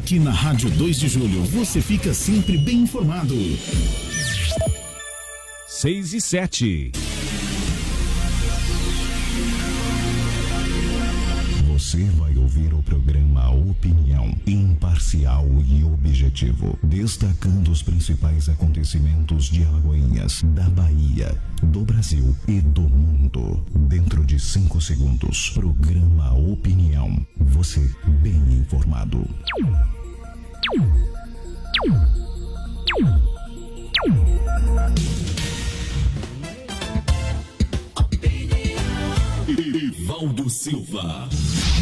Aqui na Rádio 2 de Julho, você fica sempre bem informado. 6:07. Você vai ouvir o programa Opinião, imparcial e objetivo, destacando os principais acontecimentos de Alagoinhas, da Bahia, do Brasil e do mundo. Dentro de 5 segundos, programa Opinião. Você bem informado. Evaldo Silva.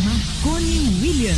Marconi William.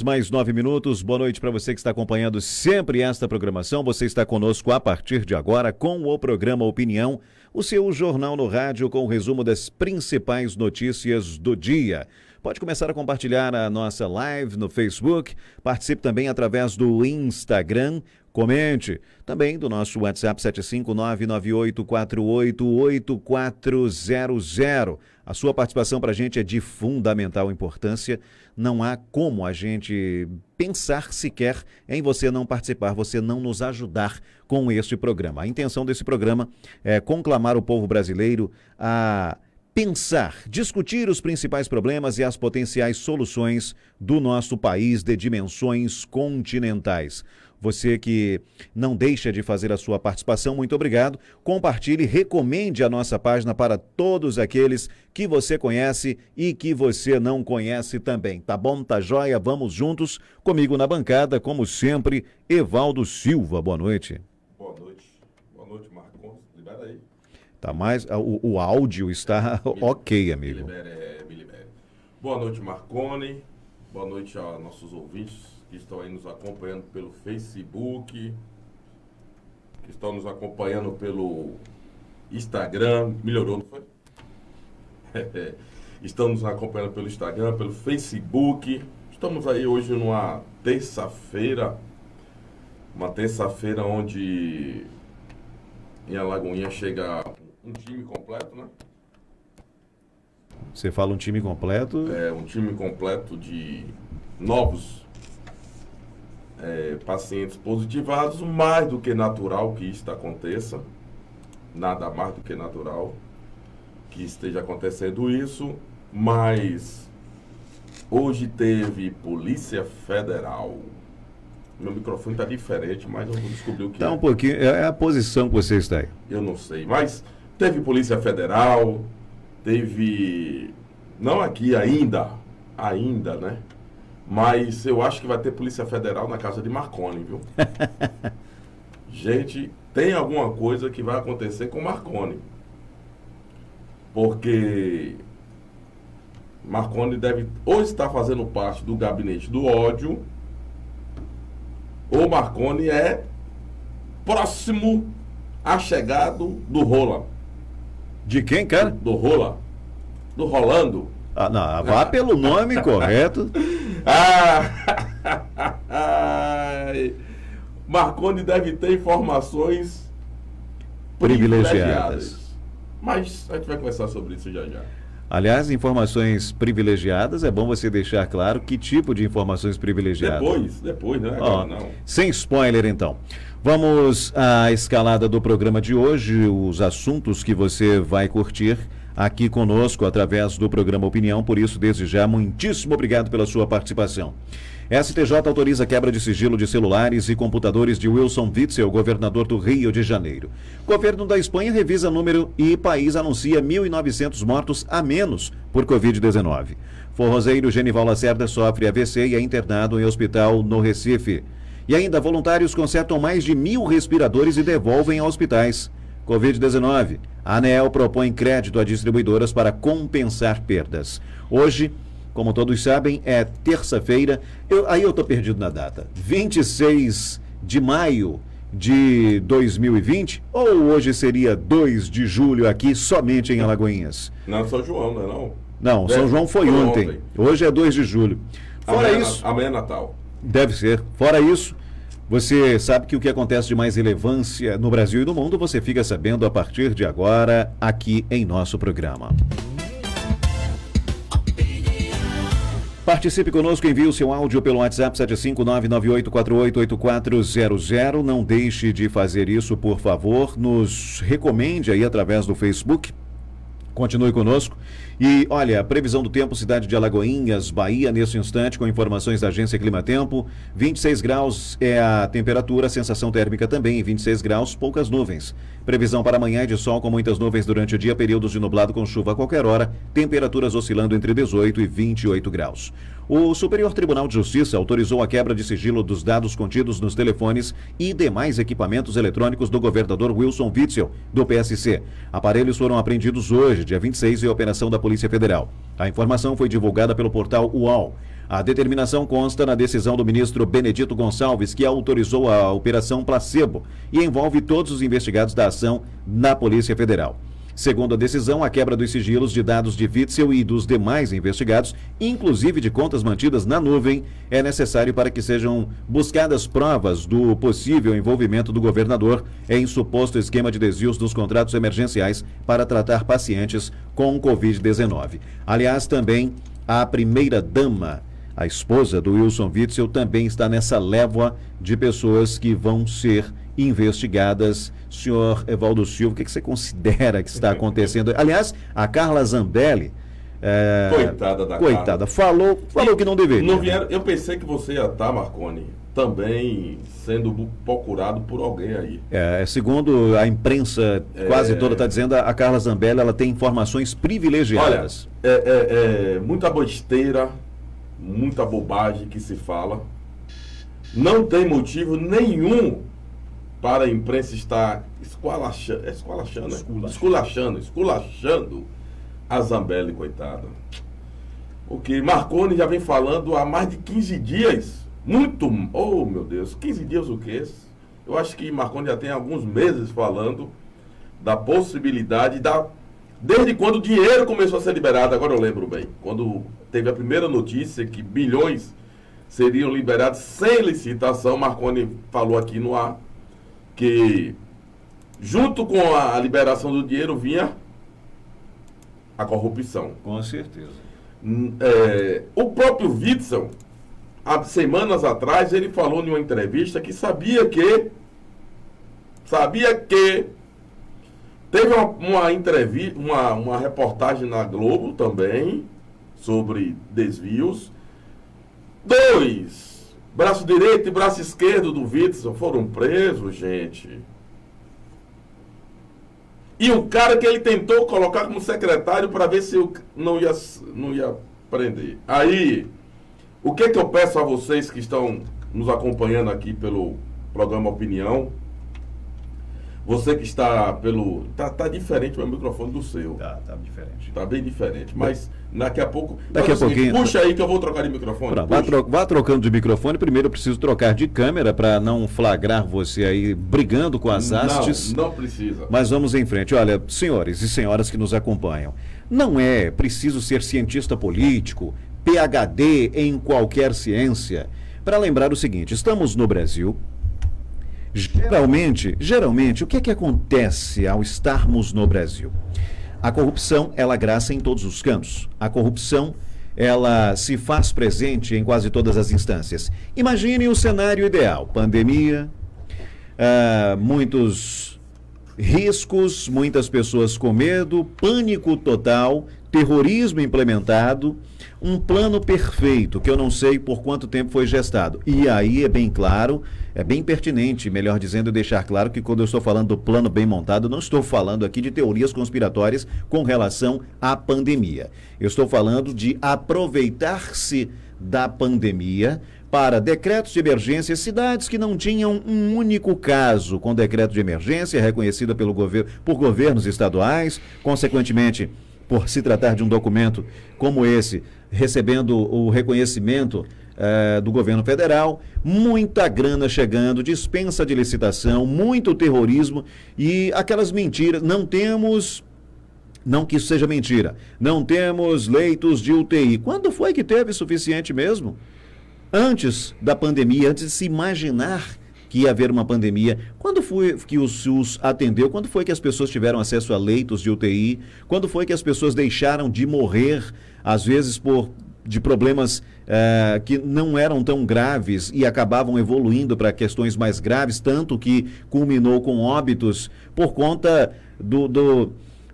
Mais 9 minutos. Boa noite para você que está acompanhando sempre esta programação. Você está conosco a partir de agora com o programa Opinião, o seu jornal no rádio com o resumo das principais notícias do dia. Pode começar a compartilhar a nossa live no Facebook, participe também através do Instagram, comente também do nosso WhatsApp 75998488400. A sua participação para a gente é de fundamental importância. Não há como a gente pensar sequer em você não participar, você não nos ajudar com este programa. A intenção desse programa é conclamar o povo brasileiro a pensar, discutir os principais problemas e as potenciais soluções do nosso país de dimensões continentais. Você que não deixa de fazer a sua participação, muito obrigado. Compartilhe, recomende a nossa página para todos aqueles que você conhece e que você não conhece também. Tá bom? Tá joia? Vamos juntos. Comigo na bancada, como sempre, Evaldo Silva. Boa noite. Boa noite. Boa noite, Marcos. Libera aí. Tá mais... O áudio está ok, amigo. Me libere. Boa noite, Marconi. Boa noite a nossos ouvintes que estão aí nos acompanhando pelo Facebook, que estão nos acompanhando pelo Instagram. Melhorou, não foi? Estão nos acompanhando pelo Instagram, pelo Facebook. Estamos aí hoje numa terça-feira. Uma terça-feira onde em Alagoinha chega um time completo, né? Você fala um time completo? É, um time completo de novos pacientes positivados, mais do que natural que isto aconteça, nada mais do que natural que esteja acontecendo isso, mas hoje teve Polícia Federal. Meu microfone está diferente, mas eu vou descobrir o que Tá um pouquinho, é a posição que você está aí. Eu não sei, mas teve Polícia Federal, teve, não aqui ainda, né? Mas eu acho que vai ter Polícia Federal na casa de Marconi, viu? Gente, tem alguma coisa que vai acontecer com Marconi. Porque Marconi deve ou estar fazendo parte do gabinete do ódio, ou Marconi é próximo achegado do Rola. De quem, cara? Do Rola. Do Rolando. Ah, não, vá pelo nome correto. Marconi deve ter informações privilegiadas. Mas a gente vai conversar sobre isso já. Aliás, informações privilegiadas, é bom você deixar claro que tipo de informações privilegiadas. Depois, né? Agora não. Sem spoiler, então. Vamos à escalada do programa de hoje, os assuntos que você vai curtir aqui conosco através do programa Opinião. Por isso, desde já, muitíssimo obrigado pela sua participação. STJ autoriza quebra de sigilo de celulares e computadores de Wilson Witzel, governador do Rio de Janeiro. Governo da Espanha revisa número e país anuncia 1.900 mortos a menos por Covid-19. Forrozeiro Genival Lacerda sofre AVC e é internado em hospital no Recife. E ainda, voluntários consertam mais de 1.000 respiradores e devolvem a hospitais. Covid-19. A ANEEL propõe crédito a distribuidoras para compensar perdas. Hoje, como todos sabem, é terça-feira. Eu estou perdido na data. 26 de maio de 2020? Ou hoje seria 2 de julho aqui, somente em Alagoinhas? Não, São João, não é não? Não, São João foi ontem. Hoje é 2 de julho. Fora amanhã, isso... Amanhã é Natal. Deve ser. Fora isso, Você sabe que o que acontece de mais relevância no Brasil e no mundo, você fica sabendo a partir de agora, aqui em nosso programa. Participe conosco, envie o seu áudio pelo WhatsApp 75998488400. Não deixe de fazer isso, por favor. Nos recomende aí através do Facebook. Continue conosco. E olha, previsão do tempo, cidade de Alagoinhas, Bahia, nesse instante, com informações da agência Climatempo. 26 graus é a temperatura, sensação térmica também, 26 graus, poucas nuvens. Previsão para amanhã é de sol com muitas nuvens durante o dia, períodos de nublado com chuva a qualquer hora, temperaturas oscilando entre 18 e 28 graus. O Superior Tribunal de Justiça autorizou a quebra de sigilo dos dados contidos nos telefones e demais equipamentos eletrônicos do governador Wilson Witzel, do PSC. Aparelhos foram apreendidos hoje, dia 26, em operação da Polícia Federal. A informação foi divulgada pelo portal UOL. A determinação consta na decisão do ministro Benedito Gonçalves, que autorizou a Operação Placebo e envolve todos os investigados da ação na Polícia Federal. Segundo a decisão, a quebra dos sigilos de dados de Witzel e dos demais investigados, inclusive de contas mantidas na nuvem, é necessário para que sejam buscadas provas do possível envolvimento do governador em suposto esquema de desvios dos contratos emergenciais para tratar pacientes com Covid-19. Aliás, também a primeira-dama, a esposa do Wilson Witzel, também está nessa leva de pessoas que vão ser investigadas. Senhor Evaldo Silva, o que você considera que está acontecendo? Aliás, a Carla Zambelli, coitada, falou que não deveria. Não vieram, eu pensei que você ia estar, Marconi, também sendo procurado por alguém aí. Segundo a imprensa quase toda está dizendo, a Carla Zambelli, ela tem informações privilegiadas. Olha, muita besteira, muita bobagem que se fala. Não tem motivo nenhum para a imprensa estar esculachando a Zambelli, coitada. O que Marconi já vem falando há mais de 15 dias. Oh meu Deus, 15 dias o quê? Eu acho que Marconi já tem alguns meses falando da possibilidade desde quando o dinheiro começou a ser liberado, agora eu lembro bem, quando teve a primeira notícia que bilhões seriam liberados sem licitação, Marconi falou aqui no ar que junto com a liberação do dinheiro vinha a corrupção. Com certeza. O próprio Witzel, há semanas atrás, ele falou em uma entrevista que sabia que teve uma entrevista, uma reportagem na Globo também sobre desvios. Braço direito e braço esquerdo do Witzel foram presos, gente. E o cara que ele tentou colocar como secretário para ver se não ia prender. Aí, o que eu peço a vocês que estão nos acompanhando aqui pelo programa Opinião, você que está pelo... Tá diferente o meu microfone do seu. Tá diferente. Tá bem diferente, mas daqui a pouco... Daqui a pouquinho... Puxa aí que eu vou trocar de microfone. Vá trocando de microfone. Primeiro eu preciso trocar de câmera para não flagrar você aí brigando com as hastes. Não precisa. Mas vamos em frente. Olha, senhores e senhoras que nos acompanham, não é preciso ser cientista político, PhD em qualquer ciência, para lembrar o seguinte: estamos no Brasil. Geralmente, o que acontece ao estarmos no Brasil? A corrupção, ela graça em todos os cantos. A corrupção, ela se faz presente em quase todas as instâncias. Imagine o cenário ideal: pandemia, muitos riscos, muitas pessoas com medo, pânico total, terrorismo implementado, um plano perfeito, que eu não sei por quanto tempo foi gestado. E aí é bem claro, é bem pertinente, melhor dizendo, deixar claro que quando eu estou falando do plano bem montado, não estou falando aqui de teorias conspiratórias com relação à pandemia. Eu estou falando de aproveitar-se da pandemia para decretos de emergência, cidades que não tinham um único caso com decreto de emergência reconhecida por governos estaduais, consequentemente, por se tratar de um documento como esse, recebendo o reconhecimento do governo federal, muita grana chegando, dispensa de licitação, muito terrorismo e aquelas mentiras. Não que isso seja mentira, não temos leitos de UTI. Quando foi que teve suficiente mesmo? Antes da pandemia, antes de se imaginar que ia haver uma pandemia? Quando foi que o SUS atendeu? Quando foi que as pessoas tiveram acesso a leitos de UTI? Quando foi que as pessoas deixaram de morrer, às vezes de problemas que não eram tão graves e acabavam evoluindo para questões mais graves, tanto que culminou com óbitos por conta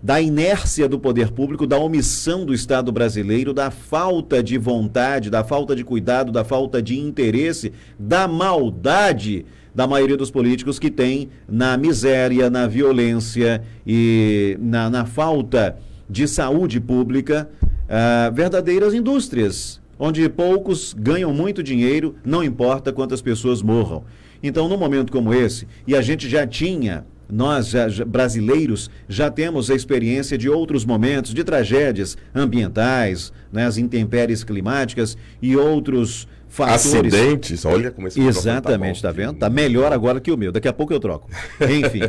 da inércia do poder público, da omissão do Estado brasileiro, da falta de vontade, da falta de cuidado, da falta de interesse, da maldade da maioria dos políticos que tem na miséria, na violência e na falta de saúde pública, verdadeiras indústrias, onde poucos ganham muito dinheiro, não importa quantas pessoas morram. Então, num momento como esse, e a gente já tinha, nós brasileiros já temos a experiência de outros momentos, de tragédias ambientais, né, as intempéries climáticas e outros fatores. Acidentes, olha como esse Exatamente, tá vendo? Tá melhor agora que o meu, daqui a pouco eu troco. Enfim.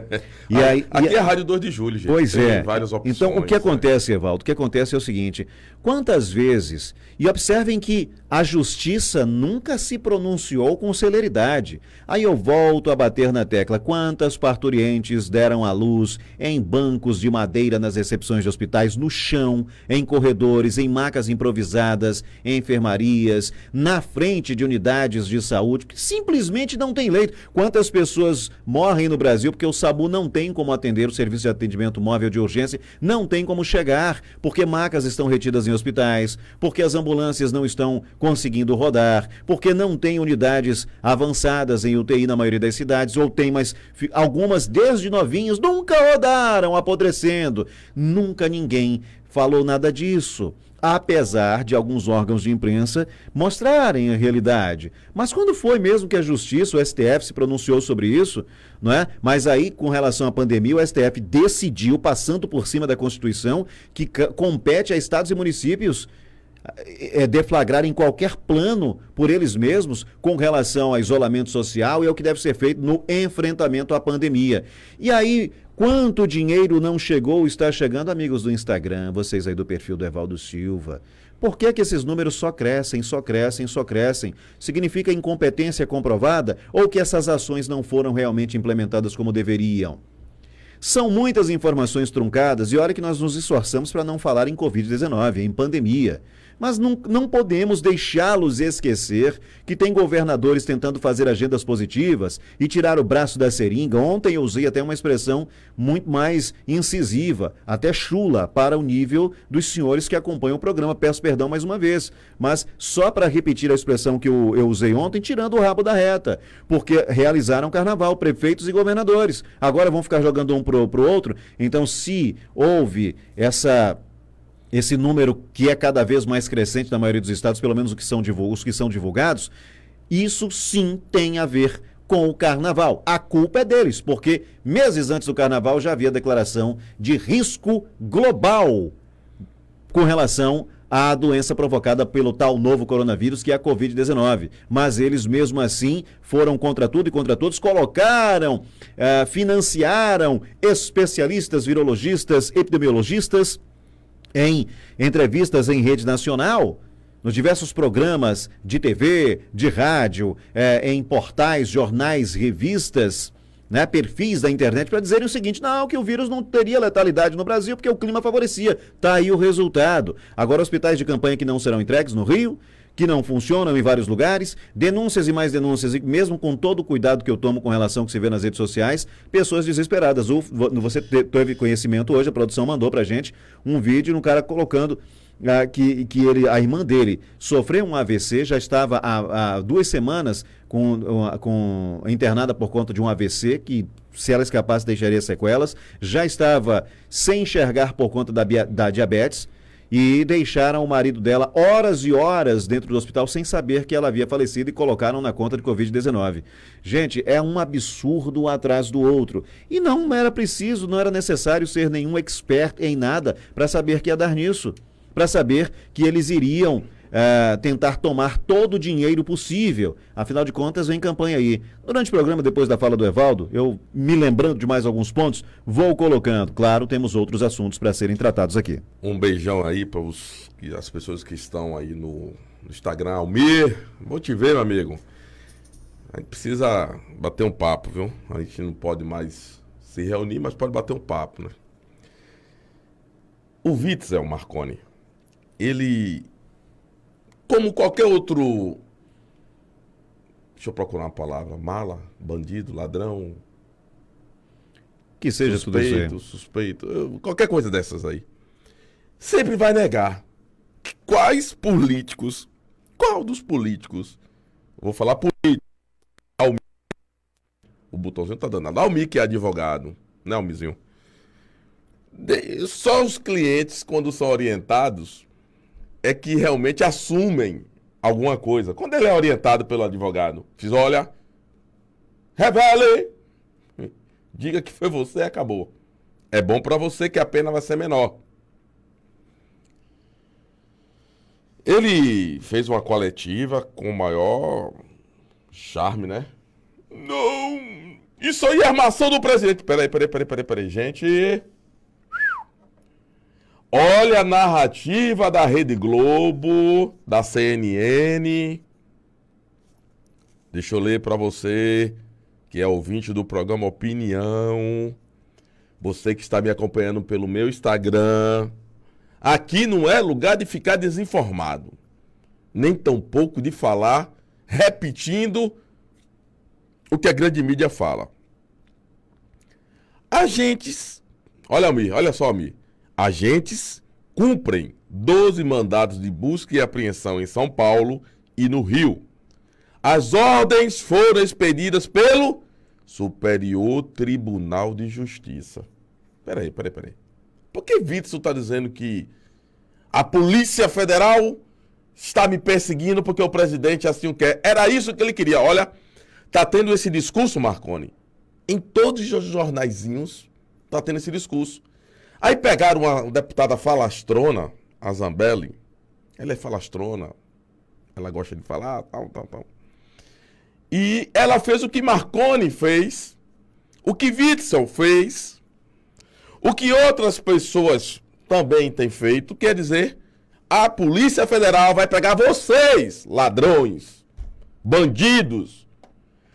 Aqui é a Rádio 2 de Julho, gente. Pois tem é. várias opções. Então, o que acontece, Evaldo? O que acontece é o seguinte, quantas vezes, e observem que a justiça nunca se pronunciou com celeridade. Aí eu volto a bater na tecla, quantas parturientes deram à luz em bancos de madeira nas recepções de hospitais, no chão, em corredores, em macas improvisadas, em enfermarias, na frente de unidades de saúde, que simplesmente não tem leito. Quantas pessoas morrem no Brasil porque o SAMU não tem como atender, o serviço de atendimento móvel de urgência não tem como chegar, porque macas estão retidas em hospitais, porque as ambulâncias não estão conseguindo rodar, porque não tem unidades avançadas em UTI na maioria das cidades, ou tem, mas algumas desde novinhos nunca rodaram, apodrecendo. Nunca ninguém falou nada disso, apesar de alguns órgãos de imprensa mostrarem a realidade. Mas quando foi mesmo que a Justiça, o STF, se pronunciou sobre isso, não é? Mas aí, com relação à pandemia, o STF decidiu, passando por cima da Constituição, que compete a estados e municípios deflagrarem qualquer plano por eles mesmos com relação a isolamento social e ao que deve ser feito no enfrentamento à pandemia. E aí, quanto dinheiro não chegou, está chegando, amigos do Instagram, vocês aí do perfil do Evaldo Silva? Por que esses números só crescem, só crescem, só crescem? Significa incompetência comprovada ou que essas ações não foram realmente implementadas como deveriam? São muitas informações truncadas e olha que nós nos esforçamos para não falar em Covid-19, em pandemia. Mas não podemos deixá-los esquecer que tem governadores tentando fazer agendas positivas e tirar o braço da seringa. Ontem eu usei até uma expressão muito mais incisiva, até chula, para o nível dos senhores que acompanham o programa. Peço perdão mais uma vez, mas só para repetir a expressão que eu usei ontem, tirando o rabo da reta, porque realizaram carnaval, prefeitos e governadores. Agora vão ficar jogando um pro outro. Então, se houve esse número que é cada vez mais crescente na maioria dos estados, pelo menos os que são divulgados, isso sim tem a ver com o carnaval. A culpa é deles, porque meses antes do carnaval já havia declaração de risco global com relação à doença provocada pelo tal novo coronavírus, que é a Covid-19. Mas eles, mesmo assim, foram contra tudo e contra todos, colocaram, financiaram especialistas, virologistas, epidemiologistas, em entrevistas em rede nacional, nos diversos programas de TV, de rádio, em portais, jornais, revistas, né, perfis da internet, para dizerem o seguinte, não, que o vírus não teria letalidade no Brasil porque o clima favorecia. Está aí o resultado. Agora, hospitais de campanha que não serão entregues no Rio, que não funcionam em vários lugares, denúncias e mais denúncias, e mesmo com todo o cuidado que eu tomo com relação ao que se vê nas redes sociais, pessoas desesperadas. Você teve conhecimento hoje, a produção mandou pra gente um vídeo, um cara colocando a irmã dele sofreu um AVC, já estava há 2 semanas internada por conta de um AVC, que se ela escapasse deixaria sequelas, já estava sem enxergar por conta da diabetes, e deixaram o marido dela horas e horas dentro do hospital sem saber que ela havia falecido e colocaram na conta de Covid-19. Gente, é um absurdo atrás do outro. E não era preciso, não era necessário ser nenhum expert em nada para saber que ia dar nisso. Para saber que eles iriam tentar tomar todo o dinheiro possível. Afinal de contas, vem campanha aí. Durante o programa, depois da fala do Evaldo, eu, me lembrando de mais alguns pontos, vou colocando. Claro, temos outros assuntos para serem tratados aqui. Um beijão aí para as pessoas que estão aí no Instagram. Almir, vou te ver, meu amigo. A gente precisa bater um papo, viu? A gente não pode mais se reunir, mas pode bater um papo, né? O Witzel Marconi, ele, como qualquer outro, deixa eu procurar uma palavra, mala, bandido, ladrão, Que seja tudo isso aí. suspeito, qualquer coisa dessas aí, sempre vai negar. Qual dos políticos, vou falar político, o botãozinho tá dando, Almir que é advogado, né, Almizinho? Só os clientes, quando são orientados, é que realmente assumem alguma coisa. Quando ele é orientado pelo advogado, diz, olha, revele, diga que foi você e acabou. É bom pra você que a pena vai ser menor. Ele fez uma coletiva com o maior charme, né? Não, isso aí é armação do presidente. Peraí, gente. Olha a narrativa da Rede Globo, da CNN. Deixa eu ler pra você, que é ouvinte do programa Opinião. Você que está me acompanhando pelo meu Instagram. Aqui não é lugar de ficar desinformado. Nem tampouco de falar, repetindo o que a grande mídia fala. Agentes, olha só, Almir. Agentes cumprem 12 mandados de busca e apreensão em São Paulo e no Rio. As ordens foram expedidas pelo Superior Tribunal de Justiça. Peraí. Por que Witzel está dizendo que a Polícia Federal está me perseguindo porque o presidente assim o quer? Era isso que ele queria. Olha, tá tendo esse discurso, Marconi. Em todos os jornaizinhos tá tendo esse discurso. Aí pegaram uma deputada falastrona, a Zambelli. Ela é falastrona. Ela gosta de falar, tal. E ela fez o que Marconi fez, o que Witzel fez, o que outras pessoas também têm feito, quer dizer, a Polícia Federal vai pegar vocês, ladrões, bandidos.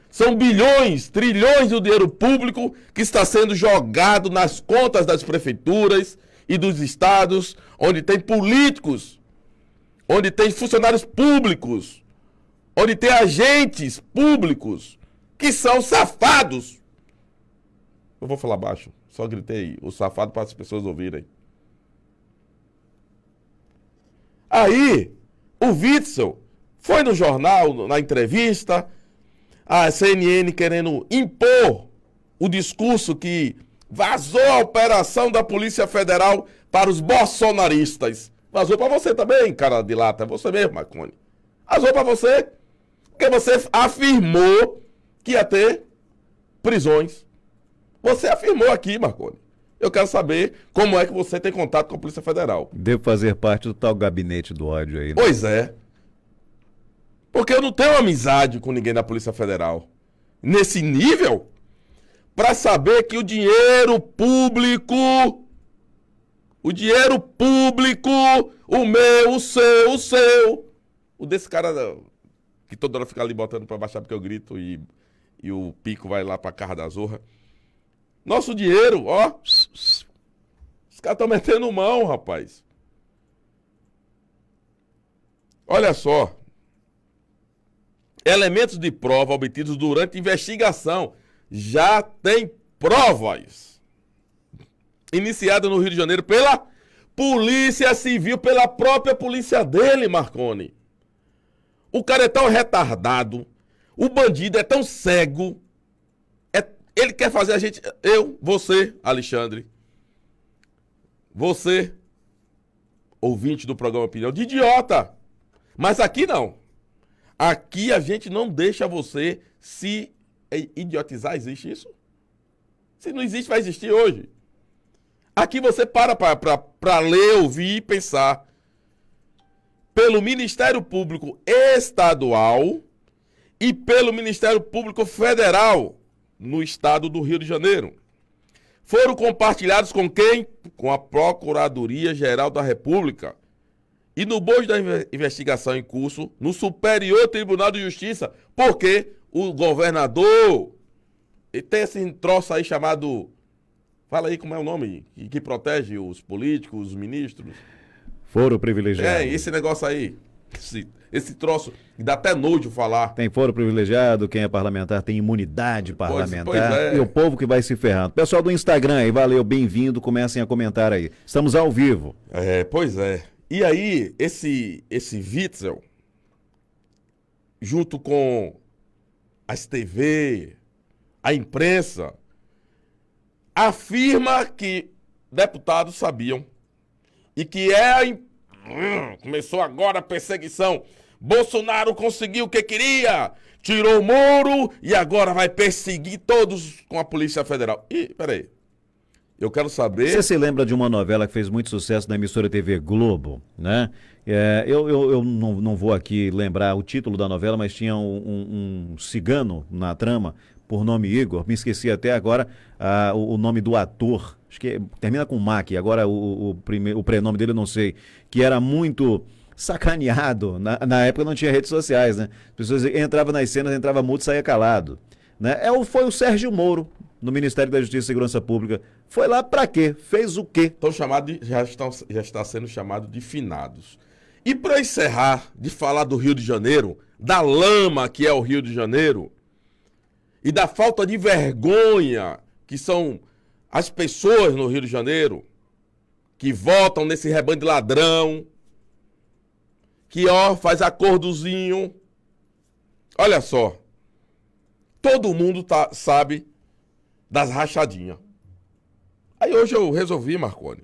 São bilhões, trilhões do dinheiro público que está sendo jogado nas contas das prefeituras e dos estados, onde tem políticos, onde tem funcionários públicos, onde tem agentes públicos que são safados. Eu vou falar baixo, só gritei o safado para as pessoas ouvirem. Aí, o Witzel foi no jornal, na entrevista, a CNN querendo impor o discurso que vazou a operação da Polícia Federal para os bolsonaristas. Vazou para você também, cara de lata, você mesmo, Marconi. Vazou para você, porque você afirmou que ia ter prisões. Você afirmou aqui, Marconi. Eu quero saber como é que você tem contato com a Polícia Federal. Devo fazer parte do tal gabinete do ódio aí, né? Pois é. Porque eu não tenho amizade com ninguém da Polícia Federal. Nesse nível, para saber que o dinheiro público, o meu, o seu, o desse cara que toda hora fica ali botando para baixar porque eu grito e o pico vai lá para Carra da Zorra. Nosso dinheiro, ó, os caras estão metendo mão, rapaz. Olha só. Elementos de prova obtidos durante investigação. Já tem provas. Iniciada no Rio de Janeiro pela Polícia Civil, pela própria polícia dele, Marconi. O cara é tão retardado, o bandido é tão cego, ele quer fazer a gente, você, Alexandre, você, ouvinte do programa Opinião, de idiota. Mas aqui não. Aqui a gente não deixa você se idiotizar. Existe isso? Se não existe, vai existir hoje. Aqui você para ler, ouvir e pensar. Pelo Ministério Público Estadual e pelo Ministério Público Federal no estado do Rio de Janeiro. Foram compartilhados com quem? Com a Procuradoria-Geral da República. E no bojo da investigação em curso, no Superior Tribunal de Justiça, porque o governador. E tem esse troço aí chamado... Fala aí como é o nome que protege os políticos, os ministros. Foro privilegiado. Esse negócio aí. Esse troço, que dá até nojo falar. Tem foro privilegiado, quem é parlamentar tem imunidade parlamentar. Pois é. E o povo que vai se ferrando. Pessoal do Instagram aí, valeu, bem-vindo, comecem a comentar aí. Estamos ao vivo. Pois é. E aí, esse Witzel, junto com as TV, a imprensa, afirma que deputados sabiam e que começou agora a perseguição. Bolsonaro conseguiu o que queria, tirou o Moro e agora vai perseguir todos com a Polícia Federal. Peraí, eu quero saber... Você se lembra de uma novela que fez muito sucesso na emissora TV Globo, né? Eu não vou aqui lembrar o título da novela, mas tinha um cigano na trama, por nome Igor, me esqueci até agora o nome do ator, acho que termina com Mac, agora o prenome dele eu não sei, que era muito sacaneado, na época não tinha redes sociais, né? As pessoas entravam nas cenas, entrava mudo e saía calado, né? Foi o Sérgio Moro, no Ministério da Justiça e Segurança Pública, foi lá pra quê? Fez o quê? Já está sendo chamado de finados. E para encerrar de falar do Rio de Janeiro, da lama que é o Rio de Janeiro, e da falta de vergonha que são as pessoas no Rio de Janeiro, que votam nesse rebanho de ladrão, que faz acordozinho. Olha só, todo mundo sabe das rachadinhas. Aí hoje eu resolvi, Marconi,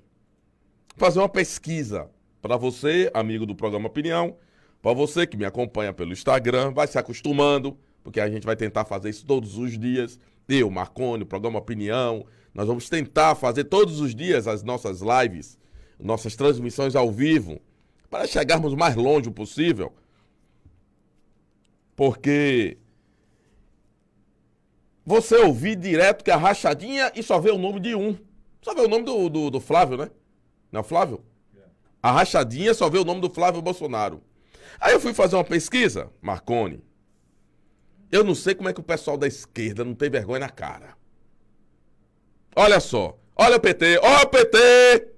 fazer uma pesquisa para você, amigo do programa Opinião, para você que me acompanha pelo Instagram, vai se acostumando, porque a gente vai tentar fazer isso todos os dias. Eu, Marconi, o programa Opinião, nós vamos tentar fazer todos os dias as nossas lives, nossas transmissões ao vivo, para chegarmos o mais longe possível. Porque você ouvir direto que a rachadinha e só vê o nome de um. Só vê o nome do Flávio, né? Não é o Flávio? A rachadinha só vê o nome do Flávio Bolsonaro. Aí eu fui fazer uma pesquisa, Marconi. Eu não sei como é que o pessoal da esquerda não tem vergonha na cara. Olha só. Olha o PT. Ó o PT!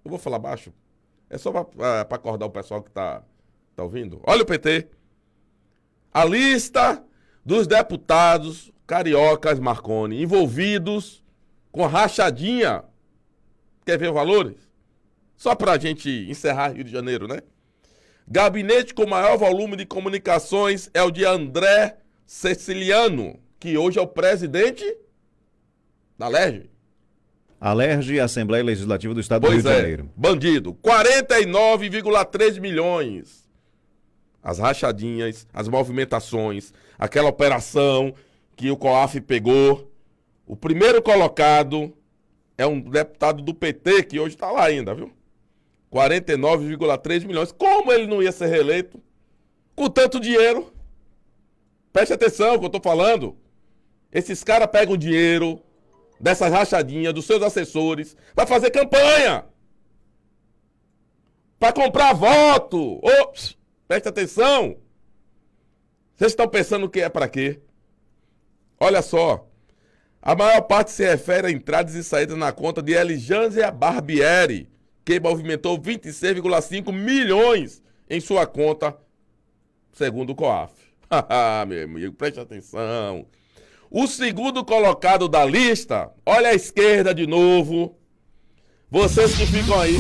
Eu vou falar baixo. É só pra acordar o pessoal que tá ouvindo. Olha o PT. A lista dos deputados cariocas, Marconi, envolvidos com rachadinha. Quer ver os valores? Só pra gente encerrar Rio de Janeiro, né? Gabinete com maior volume de comunicações é o de André Ceciliano, que hoje é o presidente da Alerj. Alerj, Assembleia Legislativa do Estado do Rio de Janeiro. Bandido, 49,3 milhões. As rachadinhas, as movimentações, aquela operação que o COAF pegou. O primeiro colocado é um deputado do PT, que hoje está lá ainda, viu? 49,3 milhões. Como ele não ia ser reeleito com tanto dinheiro? Preste atenção no que eu tô falando. Esses caras pegam dinheiro dessas rachadinhas, dos seus assessores, para fazer campanha. Para comprar voto. Preste atenção. Vocês estão pensando que é para quê? Olha só. A maior parte se refere a entradas e saídas na conta de Eligância Barbieri, que movimentou 26,5 milhões em sua conta, segundo o COAF. Meu amigo, preste atenção. O segundo colocado da lista, olha a esquerda de novo. Vocês que ficam aí.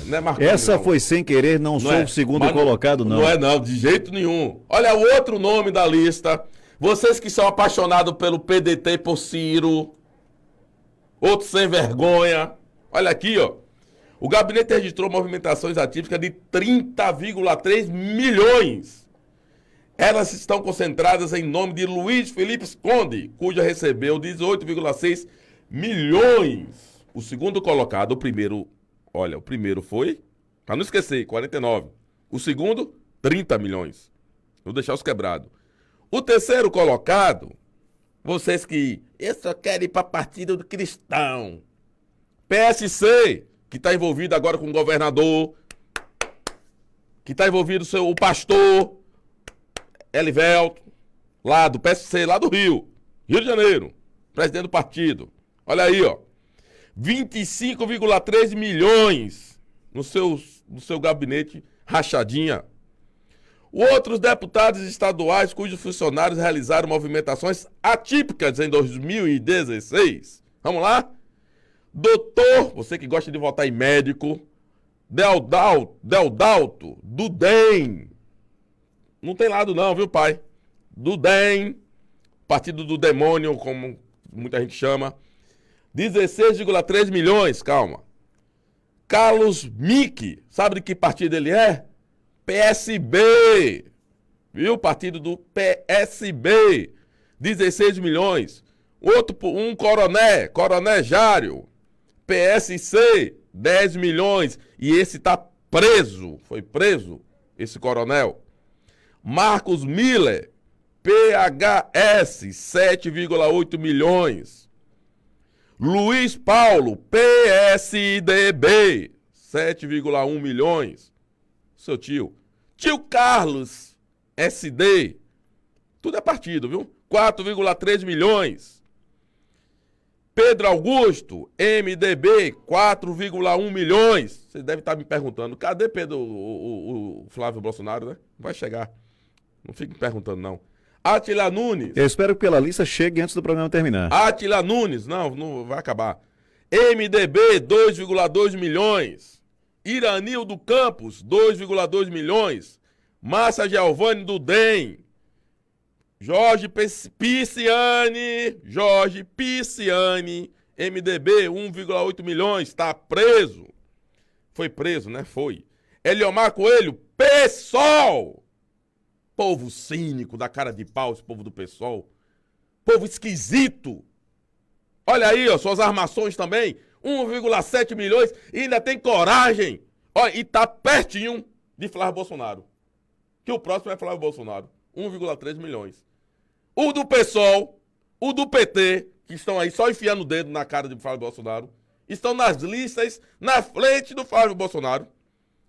Não é Marconi, essa não. foi sem querer, não sou o segundo colocado, não. Não é não, de jeito nenhum. Olha o outro nome da lista. Vocês que são apaixonados pelo PDT e por Ciro. Outros sem vergonha. Olha aqui, ó. O gabinete registrou movimentações atípicas de 30,3 milhões. Elas estão concentradas em nome de Luiz Felipe Conde, cuja recebeu 18,6 milhões. O segundo colocado, o primeiro foi, para não esquecer, 49. O segundo, 30 milhões. Vou deixar os quebrados. O terceiro colocado, vocês que eu só quero ir para partido do cristão. PSC, que está envolvido agora com o governador, que está envolvido o pastor Elivelto, lá do PSC, lá do Rio de Janeiro, presidente do partido. Olha aí, ó. 25,3 milhões no seu gabinete rachadinha. Outros deputados estaduais cujos funcionários realizaram movimentações atípicas em 2016. Vamos lá? Doutor, você que gosta de votar em médico, Deodalto, do DEM. Não tem lado não, viu, pai? Do DEM, partido do demônio, como muita gente chama. 16,3 milhões, calma. Carlos Mick, sabe de que partido ele é? PSB. Viu? Partido do PSB. 16 milhões. Um Coroné Jário. PSC, 10 milhões. E esse tá preso. Foi preso, esse coronel. Marcos Miller, PHS, 7,8 milhões. Luiz Paulo, PSDB, 7,1 milhões. Seu tio. Tio Carlos, SD. Tudo é partido, viu? 4,3 milhões. Pedro Augusto, MDB, 4,1 milhões. Vocês devem estar me perguntando, cadê Pedro, o Flávio Bolsonaro, né? Vai chegar. Não fique me perguntando, não. Átila Nunes. Eu espero que pela lista chegue antes do programa terminar. Átila Nunes, não vai acabar. MDB, 2,2 milhões. Iranildo Campos, 2,2 milhões. Márcia Giovanni do DEM. Jorge Pisciani, MDB, 1,8 milhões. Está preso. Foi preso, né? Foi. Eliomar Coelho, PSOL. Povo cínico, da cara de pau, esse povo do PSOL. Povo esquisito. Olha aí, ó, suas armações também. 1,7 milhões e ainda tem coragem. Olha, e tá pertinho de Flávio Bolsonaro. Que o próximo é Flávio Bolsonaro. 1,3 milhões. O do PSOL, o do PT, que estão aí só enfiando o dedo na cara de Flávio Bolsonaro, estão nas listas na frente do Flávio Bolsonaro.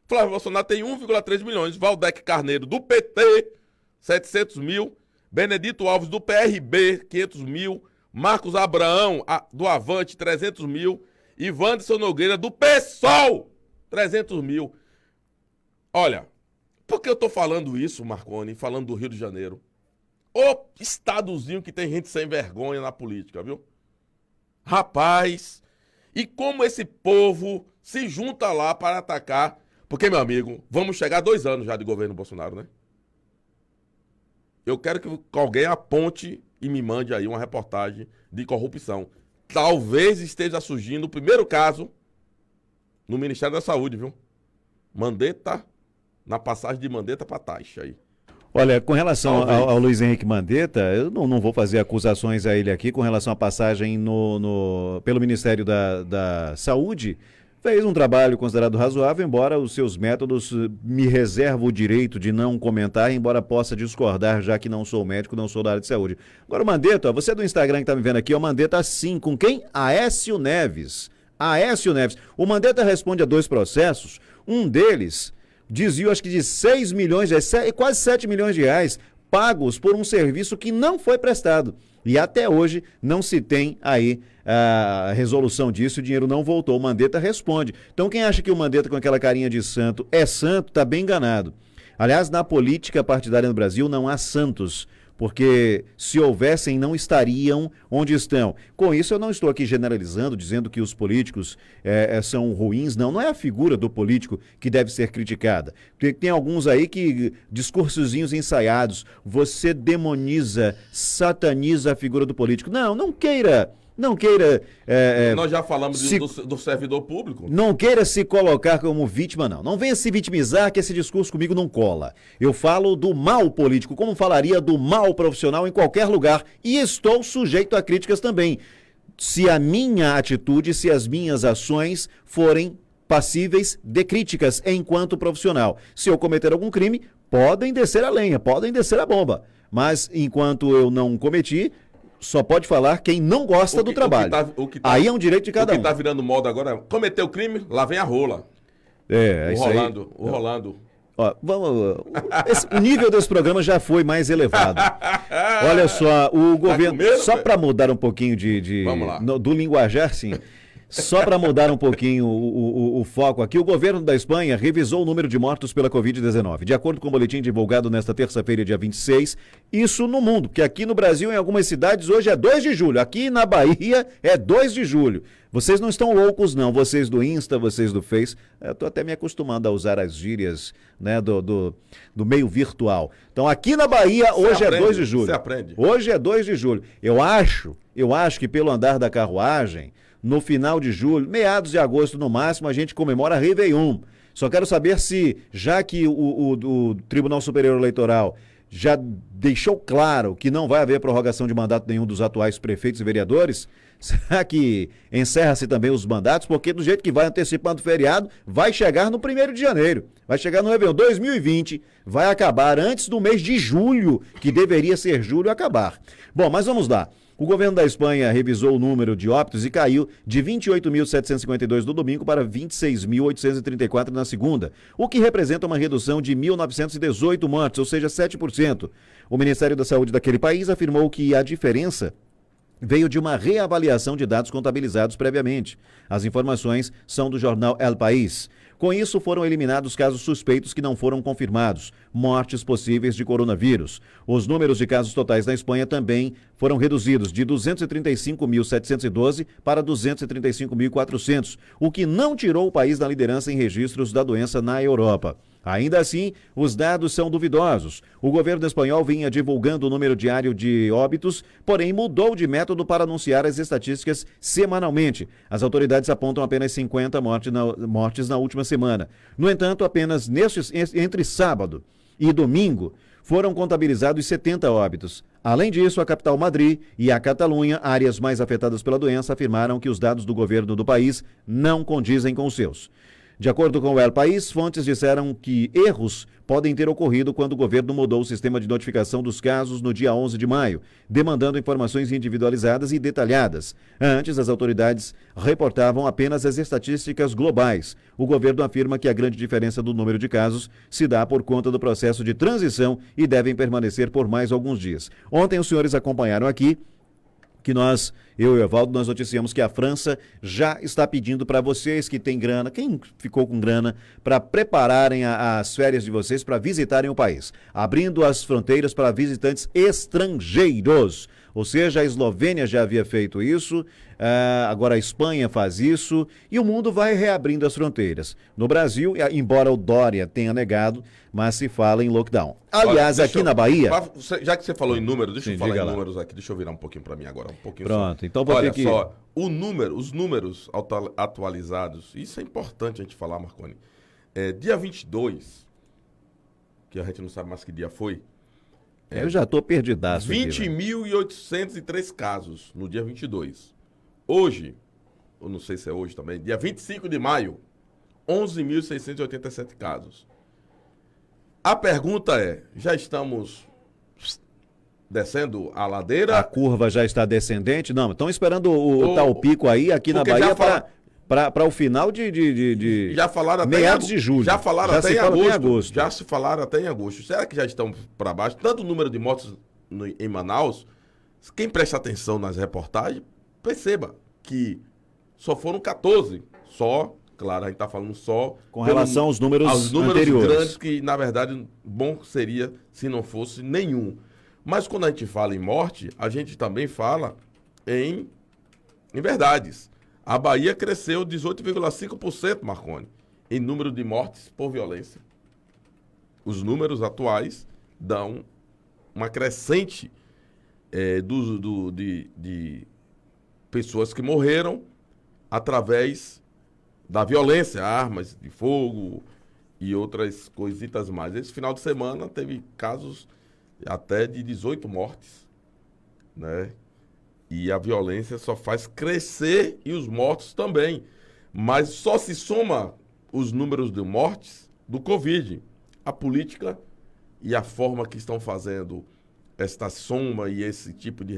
Flávio Bolsonaro tem 1,3 milhões. Valdec Carneiro, do PT, 700 mil. Benedito Alves, do PRB, 500 mil. Marcos Abraão, do Avante, 300 mil. E Wanderson Nogueira, do PSOL, 300 mil. Olha, por que eu tô falando isso, Marconi, falando do Rio de Janeiro? Ô estadozinho que tem gente sem vergonha na política, viu? Rapaz, e como esse povo se junta lá para atacar. Porque, meu amigo, vamos chegar a 2 anos já de governo Bolsonaro, né? Eu quero que alguém aponte e me mande aí uma reportagem de corrupção. Talvez esteja surgindo o primeiro caso no Ministério da Saúde, viu? Mandetta, na passagem de Mandetta para Taixa aí. Olha, com relação ao Luiz Henrique Mandetta, eu não vou fazer acusações a ele aqui com relação à passagem pelo Ministério da Saúde. Fez um trabalho considerado razoável, embora os seus métodos me reservam o direito de não comentar, embora possa discordar, já que não sou médico, não sou da área de saúde. Agora, o Mandetta, você é do Instagram que está me vendo aqui, o Mandetta sim, com quem? Aécio Neves. Aécio Neves. O Mandetta responde a 2 processos, um deles desvio, acho que de 6 milhões, quase 7 milhões de reais, pagos por um serviço que não foi prestado. E até hoje não se tem aí a resolução disso, o dinheiro não voltou. O Mandetta responde. Então quem acha que o Mandetta com aquela carinha de santo é santo, está bem enganado. Aliás, na política partidária no Brasil não há santos, porque se houvessem não estariam onde estão. Com isso eu não estou aqui generalizando, dizendo que os políticos são ruins, não é a figura do político que deve ser criticada. Tem alguns aí que, discursozinhos ensaiados, você demoniza, sataniza a figura do político. Não queira... Nós já falamos do servidor público. Não queira se colocar como vítima, não. Não venha se vitimizar, que esse discurso comigo não cola. Eu falo do mal político, como falaria do mal profissional em qualquer lugar. E estou sujeito a críticas também. Se a minha atitude, se as minhas ações forem passíveis de críticas enquanto profissional. Se eu cometer algum crime, podem descer a lenha, podem descer a bomba. Mas enquanto eu não cometi... Só pode falar quem não gosta do trabalho. Aí é um direito de cada um. O que tá virando moda agora é cometeu crime, lá vem a rola. É, o isso Rolando, aí. O Rolando. Ó, o nível desse programa já foi mais elevado. Olha só, o governo, medo, só para mudar um pouquinho Vamos lá. do linguajar, sim. Só para mudar um pouquinho o foco aqui, o governo da Espanha revisou o número de mortos pela Covid-19. De acordo com o boletim divulgado nesta terça-feira, dia 26, isso no mundo, porque aqui no Brasil, em algumas cidades, hoje é 2 de julho. Aqui na Bahia é 2 de julho. Vocês não estão loucos, não. Vocês do Insta, vocês do Face. Eu estou até me acostumando a usar as gírias, né, do meio virtual. Então, aqui na Bahia, hoje é 2 de julho. Você aprende. Hoje é 2 de julho. Eu acho que pelo andar da carruagem, no final de julho, meados de agosto no máximo, a gente comemora Réveillon. Só quero saber se, já que o Tribunal Superior Eleitoral já deixou claro que não vai haver prorrogação de mandato nenhum dos atuais prefeitos e vereadores, será que encerra-se também os mandatos? Porque do jeito que vai antecipando o feriado, vai chegar no 1º de janeiro, vai chegar no Réveillon 2020, vai acabar antes do mês de julho, que deveria ser julho, acabar. Bom, mas vamos lá. O governo da Espanha revisou o número de óbitos e caiu de 28.752 no domingo para 26.834 na segunda, o que representa uma redução de 1.918 mortes, ou seja, 7%. O Ministério da Saúde daquele país afirmou que a diferença veio de uma reavaliação de dados contabilizados previamente. As informações são do jornal El País. Com isso, foram eliminados casos suspeitos que não foram confirmados, mortes possíveis de coronavírus. Os números de casos totais na Espanha também foram reduzidos de 235.712 para 235.400, o que não tirou o país da liderança em registros da doença na Europa. Ainda assim, os dados são duvidosos. O governo espanhol vinha divulgando o número diário de óbitos, porém mudou de método para anunciar as estatísticas semanalmente. As autoridades apontam apenas 50 mortes na última semana. No entanto, apenas entre sábado e domingo foram contabilizados 70 óbitos. Além disso, a capital Madrid e a Catalunha, áreas mais afetadas pela doença, afirmaram que os dados do governo do país não condizem com os seus. De acordo com o El País, fontes disseram que erros podem ter ocorrido quando o governo mudou o sistema de notificação dos casos no dia 11 de maio, demandando informações individualizadas e detalhadas. Antes, as autoridades reportavam apenas as estatísticas globais. O governo afirma que a grande diferença do número de casos se dá por conta do processo de transição e devem permanecer por mais alguns dias. Ontem, os senhores acompanharam aqui que eu e o Evaldo, nós noticiamos que a França já está pedindo para vocês que têm grana, quem ficou com grana, para prepararem as férias de vocês para visitarem o país, abrindo as fronteiras para visitantes estrangeiros. Ou seja, a Eslovênia já havia feito isso, agora a Espanha faz isso e o mundo vai reabrindo as fronteiras. No Brasil, embora o Dória tenha negado, mas se fala em lockdown. Aliás, aqui na Bahia... Já que você falou em números, deixa eu falar em diga lá. números aqui, deixa eu virar um pouquinho para mim agora. Pronto, então vou ter que... Olha só, os números atualizados, isso é importante a gente falar, Marconi. Dia 22, que a gente não sabe mais que dia foi, eu já estou perdidaço. 20.803 casos no dia 22. Hoje, eu não sei se é hoje também, dia 25 de maio, 11.687 casos. A pergunta é, já estamos descendo a ladeira? A curva já está descendente? Não, estão esperando o tal pico aí, aqui na Bahia, para o final de já falaram até meados de julho. Já falaram já até se em fala agosto. Em agosto. Já se falaram até em agosto. Será que já estão para baixo? Tanto o número de mortes em Manaus, quem presta atenção nas reportagens, perceba que só foram 14. Claro, a gente está falando só... Com relação aos números anteriores. Grandes, que na verdade bom seria se não fosse nenhum. Mas quando a gente fala em morte, a gente também fala em verdades. A Bahia cresceu 18,5%, Marconi, em número de mortes por violência. Os números atuais dão uma crescente de pessoas que morreram através da violência, armas de fogo e outras coisitas mais. Esse final de semana teve casos até de 18 mortes, né? E a violência só faz crescer e os mortos também. Mas só se soma os números de mortes do Covid. A política e a forma que estão fazendo esta soma e esse tipo de...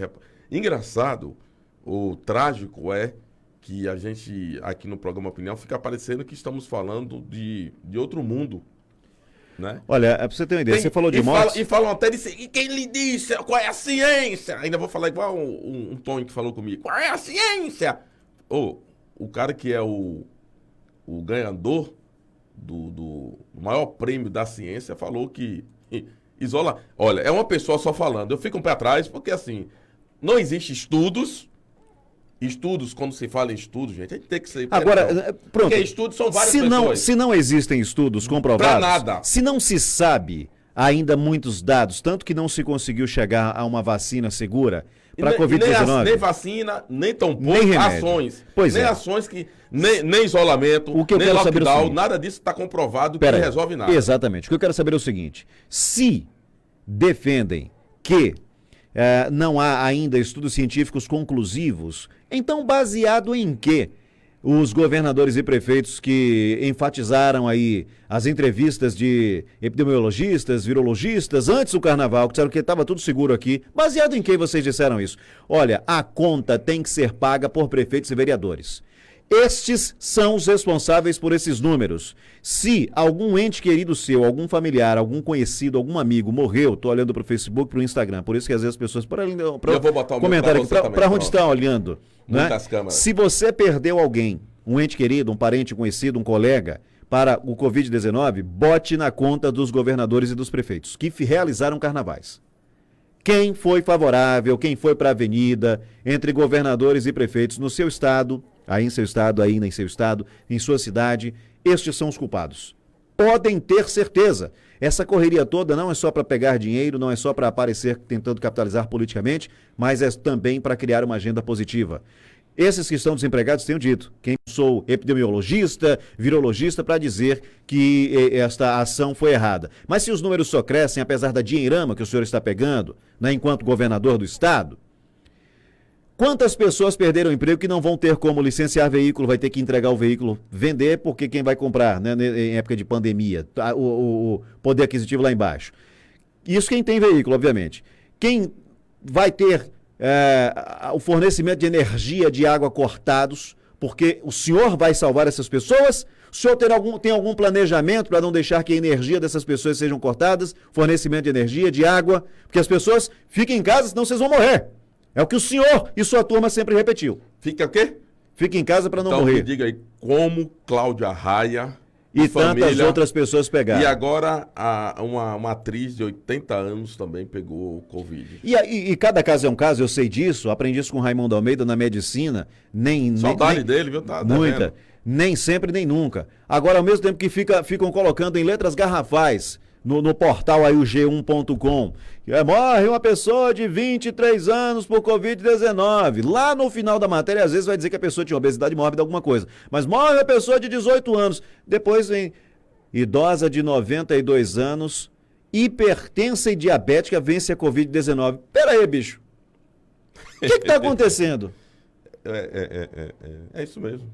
Engraçado, o trágico é que a gente, aqui no programa Opinião, fica parecendo que estamos falando de outro mundo. Né? Olha, pra você ter uma ideia, você falou de mortes... E falam até disso, e quem lhe disse? Qual é a ciência? Ainda vou falar igual um Tony que falou comigo. Qual é a ciência? O cara que é o ganhador do maior prêmio da ciência falou que isola... Olha, é uma pessoa só falando. Eu fico um pé atrás, porque assim, não existe estudos, quando se fala em estudos, gente, a gente tem que ser... Agora, pronto. Porque estudos são várias pessoas. Se não existem estudos comprovados... Pra nada. Se não se sabe ainda muitos dados, tanto que não se conseguiu chegar a uma vacina segura para a Covid-19... Nem vacina, nem tampouco nem remédio. Ações. Pois nem é. ações que... Nem isolamento, o que eu nem quero saber é o lockdown, seguinte, nada disso está comprovado que não resolve nada. Exatamente. O que eu quero saber é o seguinte, se defendem que não há ainda estudos científicos conclusivos, então baseado em quê? Os governadores e prefeitos que enfatizaram aí as entrevistas de epidemiologistas, virologistas, antes do carnaval, que disseram que estava tudo seguro aqui, baseado em quem vocês disseram isso? Olha, a conta tem que ser paga por prefeitos e vereadores. Estes são os responsáveis por esses números. Se algum ente querido seu, algum familiar, algum conhecido, algum amigo morreu, estou olhando para o Facebook, para o Instagram, por isso que às vezes as pessoas... Eu vou botar o comentário aqui, para onde está olhando. Né? Câmeras. Se você perdeu alguém, um ente querido, um parente conhecido, um colega, para o Covid-19, bote na conta dos governadores e dos prefeitos, que realizaram carnavais. Quem foi favorável, quem foi para a avenida, entre governadores e prefeitos no seu estado, aí em seu estado, aí em seu estado, em sua cidade, estes são os culpados. Podem ter certeza. Essa correria toda não é só para pegar dinheiro, não é só para aparecer tentando capitalizar politicamente, mas é também para criar uma agenda positiva. Esses que estão desempregados têm dito, quem sou epidemiologista, virologista, para dizer que esta ação foi errada. Mas se os números só crescem, apesar da dinheirama que o senhor está pegando, né, enquanto governador do estado, quantas pessoas perderam emprego que não vão ter como licenciar veículo, vai ter que entregar o veículo, vender, porque quem vai comprar, né, em época de pandemia, o poder aquisitivo lá embaixo. Isso quem tem veículo, obviamente. Quem vai ter o fornecimento de energia, de água cortados, porque o senhor vai salvar essas pessoas? O senhor tem algum planejamento para não deixar que a energia dessas pessoas sejam cortadas, fornecimento de energia, de água, porque as pessoas fiquem em casa, senão vocês vão morrer. É o que o senhor e sua turma sempre repetiu. Fica o quê? Fique em casa para não então, morrer. Me diga aí, como Cláudia Raia e tantas outras pessoas pegaram. E agora uma atriz de 80 anos também pegou o Covid. E cada caso é um caso, eu sei disso, aprendi isso com o Raimundo Almeida na medicina. Saudade dele, viu? Tá muita. Devendo. Nem sempre, nem nunca. Agora, ao mesmo tempo que ficam colocando em letras garrafais no portal aí o G1.com, morre uma pessoa de 23 anos por Covid-19. Lá no final da matéria, às vezes vai dizer que a pessoa tinha obesidade mórbida, alguma coisa. Mas morre uma pessoa de 18 anos. Depois vem idosa de 92 anos, hipertensa e diabética, vence a Covid-19. Pera aí, bicho. O que está acontecendo? É isso mesmo.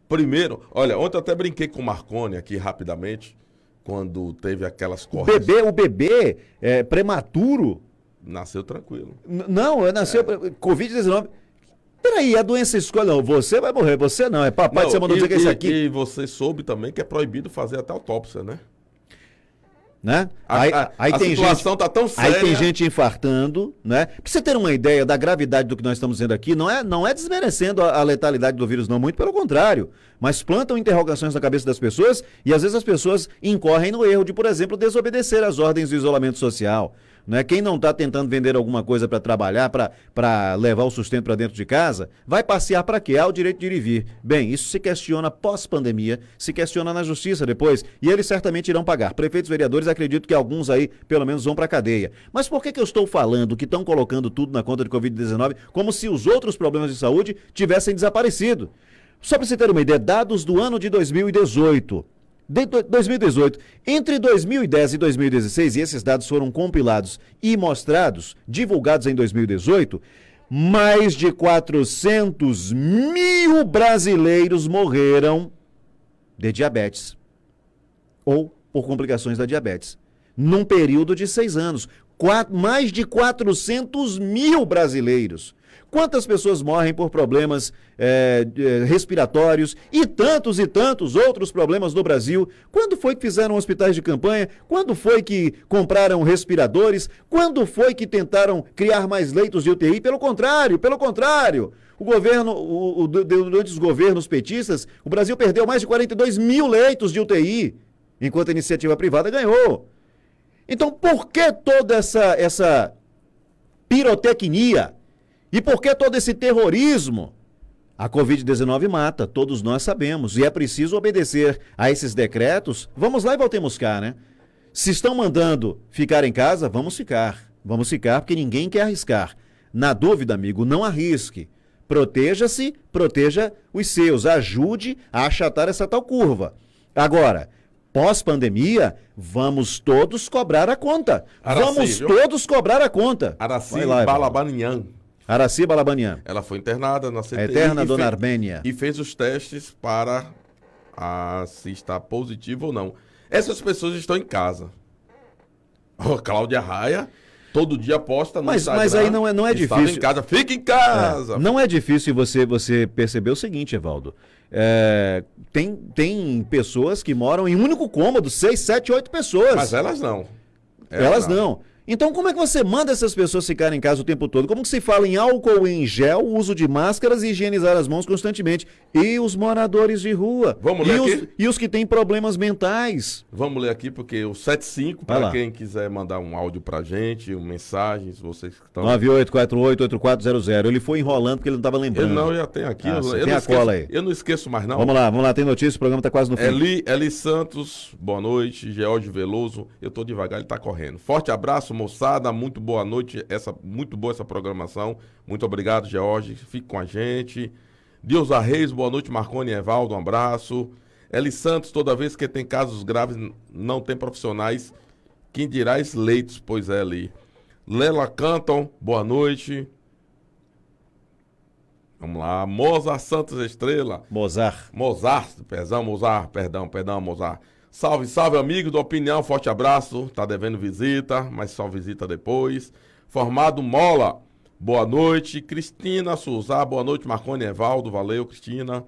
Primeiro, olha, ontem eu até brinquei com o Marconi aqui rapidamente, quando teve aquelas cordas. O bebê prematuro. Nasceu tranquilo. Não, nasceu Covid-19. Peraí, a doença escolhe. Não, você vai morrer, você não. É papai que você mandou dizer que é esse aqui. E você soube também que é proibido fazer até autópsia, né? Né? A situação está tão séria. Aí tem gente infartando, né? Pra você ter uma ideia da gravidade do que nós estamos dizendo aqui, não é desmerecendo a letalidade do vírus, não, muito pelo contrário. Mas plantam interrogações na cabeça das pessoas e às vezes as pessoas incorrem no erro de, por exemplo, desobedecer às ordens do isolamento social. Né? Quem não está tentando vender alguma coisa para trabalhar, para levar o sustento para dentro de casa, vai passear para quê? O direito de ir e vir. Bem, isso se questiona pós-pandemia, se questiona na justiça depois, e eles certamente irão pagar. Prefeitos e vereadores, acredito que alguns aí, pelo menos, vão para a cadeia. Mas por que eu estou falando que estão colocando tudo na conta de Covid-19 como se os outros problemas de saúde tivessem desaparecido? Só para você ter uma ideia, dados do ano de 2018. Entre 2010 e 2016, e esses dados foram compilados e mostrados, divulgados em 2018, mais de 400 mil brasileiros morreram de diabetes ou por complicações da diabetes, num período de 6 anos. Mais de 400 mil brasileiros. Quantas pessoas morrem por problemas respiratórios e tantos outros problemas no Brasil? Quando foi que fizeram hospitais de campanha? Quando foi que compraram respiradores? Quando foi que tentaram criar mais leitos de UTI? Pelo contrário. O governo, durante os governos petistas, o Brasil perdeu mais de 42 mil leitos de UTI, enquanto a iniciativa privada ganhou. Então, por que toda essa pirotecnia? E por que todo esse terrorismo? A Covid-19 mata, todos nós sabemos, e é preciso obedecer a esses decretos. Vamos lá e voltemos cá, né? Se estão mandando ficar em casa, vamos ficar. Vamos ficar porque ninguém quer arriscar. Na dúvida, amigo, não arrisque. Proteja-se, proteja os seus, ajude a achatar essa tal curva. Agora, pós-pandemia, vamos todos cobrar a conta. Todos cobrar a conta. Araci Balabanian. Araci Balabanian. Ela foi internada na CTI. Eterna Dona Armênia. E fez os testes para se está positivo ou não. Essas pessoas estão em casa. Cláudia Raia, todo dia posta no Instagram. Mas aí não é difícil. Em casa, fica em casa. Não é difícil você perceber o seguinte, Evaldo. Tem pessoas que moram em um único cômodo, 6, 7, 8 pessoas. Mas elas não. Elas não. Então, como é que você manda essas pessoas ficarem em casa o tempo todo? Como que se fala em álcool em gel, uso de máscaras e higienizar as mãos constantemente? E os moradores de rua? Vamos ler aqui? E os que têm problemas mentais? Vamos ler aqui, porque o 75, para quem quiser mandar um áudio pra gente, mensagens, vocês que estão... 9848-8400. Ele foi enrolando porque ele não estava lembrando. Não, eu já tenho aqui. Tem a cola aí. Eu não esqueço mais, não. Vamos lá, tem notícia, o programa está quase no fim. Eli Santos, boa noite. George Veloso, eu tô devagar, ele tá correndo. Forte abraço, moçada, muito boa noite, muito boa essa programação. Muito obrigado, George, fique com a gente. Dilza Reis, boa noite, Marconi e Evaldo, um abraço. Eli Santos, toda vez que tem casos graves, não tem profissionais, quem dirá leitos, pois é, ali. Lela Canton, boa noite. Vamos lá, Mozart Santos Estrela. Mozart, perdão, Mozart. Salve, amigo da Opinião, forte abraço. Tá devendo visita, mas só visita depois. Formado Mola, boa noite. Cristina Souza, boa noite. Marconi Evaldo, valeu, Cristina.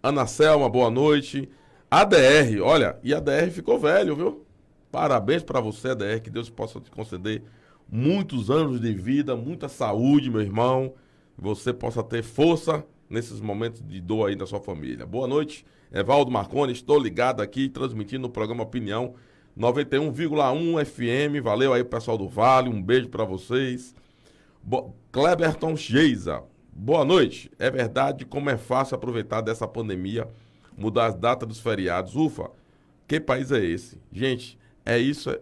Ana Selma, boa noite. ADR, olha, e ADR ficou velho, viu? Parabéns pra você, ADR, que Deus possa te conceder muitos anos de vida, muita saúde, meu irmão. Você possa ter força nesses momentos de dor aí da sua família. Boa noite. Evaldo Marconi, estou ligado aqui, transmitindo o programa Opinião 91,1 FM. Valeu aí, pessoal do Vale, um beijo para vocês. Cleberton Geiza, boa noite. É verdade como é fácil aproveitar dessa pandemia, mudar as datas dos feriados. Ufa, que país é esse? Gente,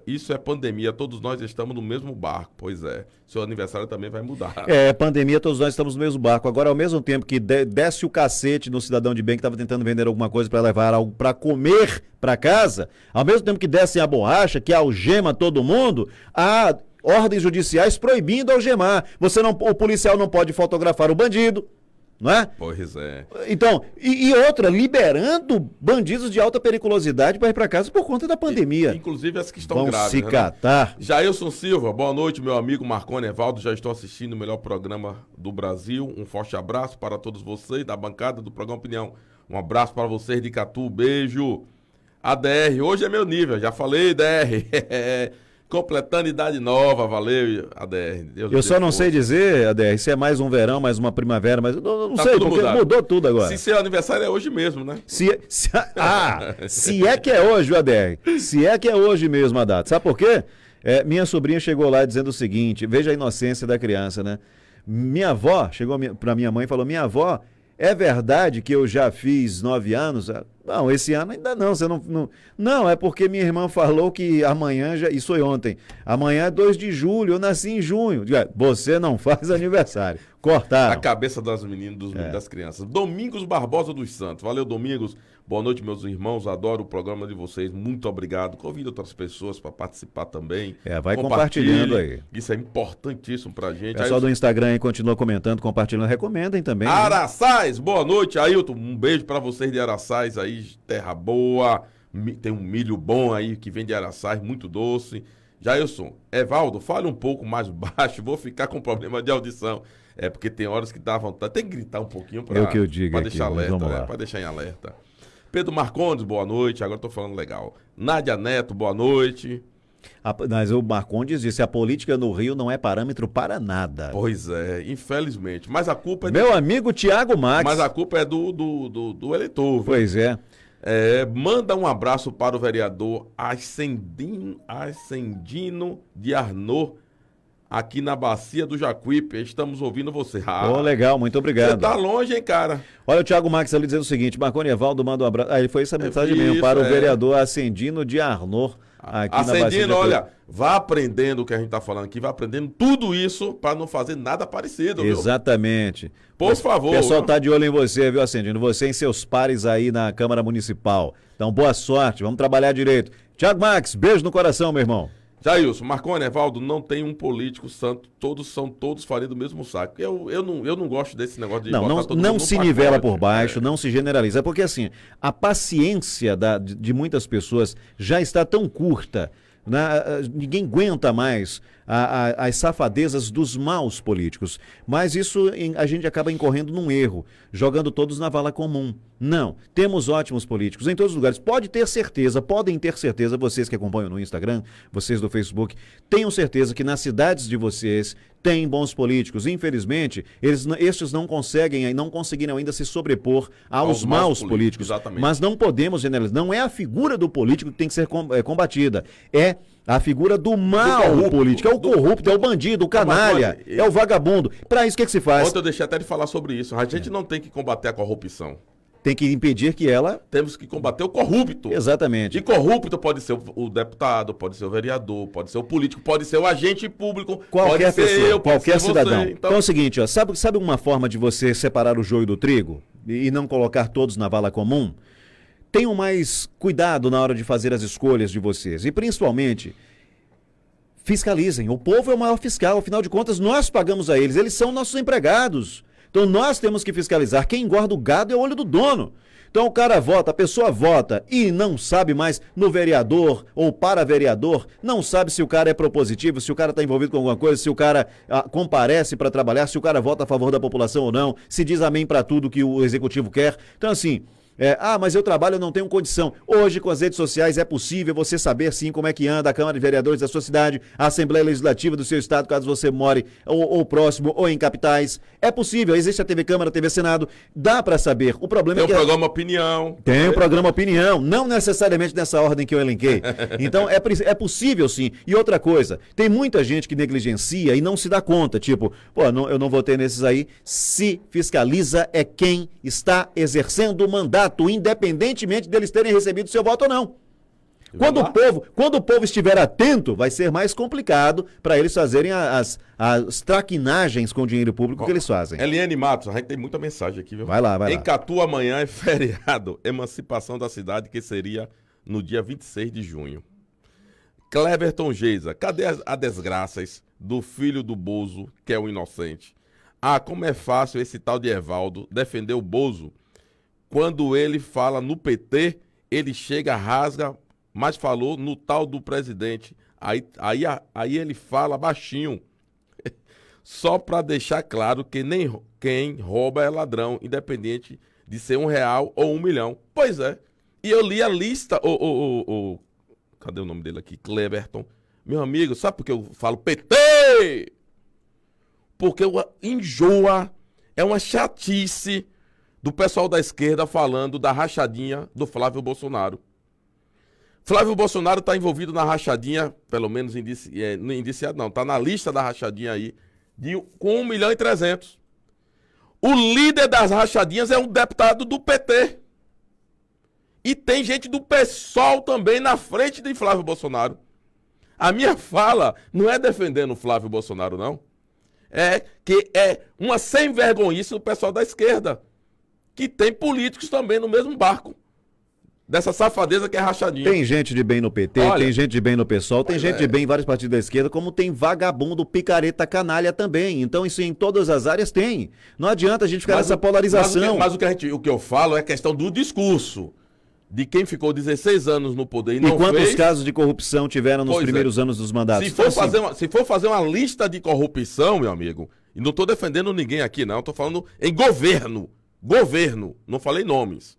isso é pandemia, todos nós estamos no mesmo barco, pois é. Seu aniversário também vai mudar. Pandemia, todos nós estamos no mesmo barco. Agora, ao mesmo tempo que desce o cacete no cidadão de bem que estava tentando vender alguma coisa para levar algo para comer para casa, ao mesmo tempo que descem a borracha, que algema todo mundo, há ordens judiciais proibindo algemar. O policial não pode fotografar o bandido, não é? Pois é. Então, e outra, liberando bandidos de alta periculosidade para ir para casa por conta da pandemia. Inclusive as que estão vão graves. Se catar. Né? Jailson Silva, boa noite, meu amigo Marconi Evaldo. Já estou assistindo o melhor programa do Brasil. Um forte abraço para todos vocês da bancada do programa Opinião. Um abraço para vocês de Catu, beijo. ADR, hoje é meu nível, já falei, DR. Completando idade nova, valeu, ADR. Eu só não sei dizer, ADR, se é mais um verão, mais uma primavera, mas eu não sei, porque mudou tudo agora. Se seu aniversário é hoje mesmo, né? Se é que é hoje o ADR, se é que é hoje mesmo a data. Sabe por quê? Minha sobrinha chegou lá dizendo o seguinte, veja a inocência da criança, né? Minha avó, chegou para minha mãe e falou, minha avó, é verdade que eu já fiz 9 anos? Não, esse ano ainda não, você não... Não, é porque minha irmã falou que amanhã, isso foi ontem, amanhã é 2 de julho, eu nasci em junho. Você não faz aniversário. Cortaram. A cabeça das meninas, das crianças. Domingos Barbosa dos Santos. Valeu, Domingos. Boa noite, meus irmãos. Adoro o programa de vocês. Muito obrigado. Convido outras pessoas para participar também. Vai compartilhando aí. Isso é importantíssimo pra gente. O pessoal do Instagram aí continua comentando, compartilhando. Recomendem também. Araçás, boa noite, Ailton. Um beijo para vocês de Araçás aí, terra boa. Tem um milho bom aí que vem de Araçás, muito doce. Jailson, Evaldo, fale um pouco mais baixo, vou ficar com problema de audição. É porque tem horas que dá vontade, tem que gritar um pouquinho para deixar alerta, para deixar em alerta. Pedro Marcondes, boa noite, agora estou falando legal. Nádia Neto, boa noite. Mas o Marcondes disse, a política no Rio não é parâmetro para nada. Pois é, infelizmente. Mas a culpa é Meu amigo Tiago Max. Mas a culpa é do eleitor. Viu? Pois é. Manda um abraço para o vereador Ascendino de Arnaud, aqui na Bacia do Jacuípe. Estamos ouvindo você. Legal, muito obrigado. Você tá longe, hein, cara? Olha o Thiago Max ali dizendo o seguinte, Marconi Evaldo manda um abraço. Aí foi essa mensagem mesmo, para o vereador Ascendino de Arnaud, aqui na Bacia do olha, vá aprendendo o que a gente tá falando aqui, vá aprendendo tudo isso para não fazer nada parecido, viu? Exatamente. Por favor. O pessoal tá de olho em você, viu, Ascendino? Você e seus pares aí na Câmara Municipal. Então, boa sorte, vamos trabalhar direito. Thiago Max, beijo no coração, meu irmão. Jailson, Marconi, Evaldo, não tem um político santo, todos farinha do mesmo saco. Eu não gosto desse negócio de botar todo mundo não no se pacote. nivela por baixo, não se generaliza. É porque assim, a paciência de muitas pessoas já está tão curta, né? Ninguém aguenta mais as safadezas dos maus políticos. Mas isso a gente acaba incorrendo num erro, jogando todos na vala comum. Não, temos ótimos políticos em todos os lugares. Podem ter certeza, vocês que acompanham no Instagram, vocês do Facebook, tenham certeza que nas cidades de vocês tem bons políticos. Infelizmente, estes não conseguiram ainda se sobrepor aos maus políticos. Exatamente. Mas não podemos generalizar. Não é a figura do político que tem que ser combatida. É a figura do mal político. É o corrupto, é o bandido, o canalha, é o vagabundo. Para isso, o que se faz? Ontem eu deixei até de falar sobre isso. A gente não tem que combater a corrupção. Tem que impedir que ela... Temos que combater o corrupto. Exatamente. E corrupto pode ser o deputado, pode ser o vereador, pode ser o político, pode ser o agente público, qualquer pessoa, qualquer cidadão. Então é o seguinte, ó, sabe uma forma de você separar o joio do trigo e não colocar todos na vala comum? Tenham mais cuidado na hora de fazer as escolhas de vocês. E principalmente, fiscalizem. O povo é o maior fiscal, afinal de contas, nós pagamos a eles são nossos empregados. Então nós temos que fiscalizar. Quem engorda o gado é o olho do dono. Então o cara vota, a pessoa vota e não sabe mais no vereador ou para vereador, não sabe se o cara é propositivo, se o cara está envolvido com alguma coisa, se o cara comparece para trabalhar, se o cara vota a favor da população ou não, se diz amém para tudo que o executivo quer. Então assim... mas eu trabalho, eu não tenho condição. Hoje, com as redes sociais, é possível você saber, sim, como é que anda a Câmara de Vereadores da sua cidade, a Assembleia Legislativa do seu estado, caso você more ou próximo ou em capitais. É possível, existe a TV Câmara, a TV Senado, dá para saber. O problema tem é que... Tem o programa Opinião. Tem o programa Opinião, não necessariamente nessa ordem que eu elenquei. Então, é possível, sim. E outra coisa, tem muita gente que negligencia e não se dá conta, tipo, eu não votei nesses aí. Se fiscaliza é quem está exercendo o mandato, independentemente deles terem recebido seu voto ou não. Quando o povo estiver atento, vai ser mais complicado para eles fazerem as traquinagens com o dinheiro público que eles fazem. Eliane Matos, a gente tem muita mensagem aqui, viu? Vai lá. Em Catu, amanhã é feriado, emancipação da cidade, que seria no dia 26 de junho. Cleverton Geisa, cadê as desgraças do filho do Bozo, que é o inocente? Como é fácil esse tal de Evaldo defender o Bozo. Quando ele fala no PT, ele chega, rasga, mas falou no tal do presidente. Aí ele fala baixinho. Só para deixar claro que nem quem rouba é ladrão, independente de ser R$1 ou 1 milhão. Pois é. E eu li a lista. Cadê o nome dele aqui? Cleverton. Meu amigo, sabe por que eu falo PT? Porque enjoa. É uma chatice do pessoal da esquerda falando da rachadinha do Flávio Bolsonaro. Flávio Bolsonaro está envolvido na rachadinha, pelo menos indiciado não, está na lista da rachadinha aí, com 1.300.000. O líder das rachadinhas é um deputado do PT. E tem gente do PSOL também na frente de Flávio Bolsonaro. A minha fala não é defendendo o Flávio Bolsonaro, não. É que é uma sem-vergonhice do pessoal da esquerda, que tem políticos também no mesmo barco, dessa safadeza que é rachadinha. Tem gente de bem no PT, tem gente de bem no PSOL, tem gente de bem em vários partidos da esquerda, como tem vagabundo, picareta, canalha também. Então isso em todas as áreas tem. Não adianta a gente ficar nessa polarização. Mas o que eu falo é questão do discurso. de quem ficou 16 anos no poder e E não quantos fez... casos de corrupção tiveram nos Pois é. primeiros anos dos mandatos? Se for fazer uma lista de corrupção, meu amigo, e não estou defendendo ninguém aqui, não, estou falando em governo. Governo, não falei nomes.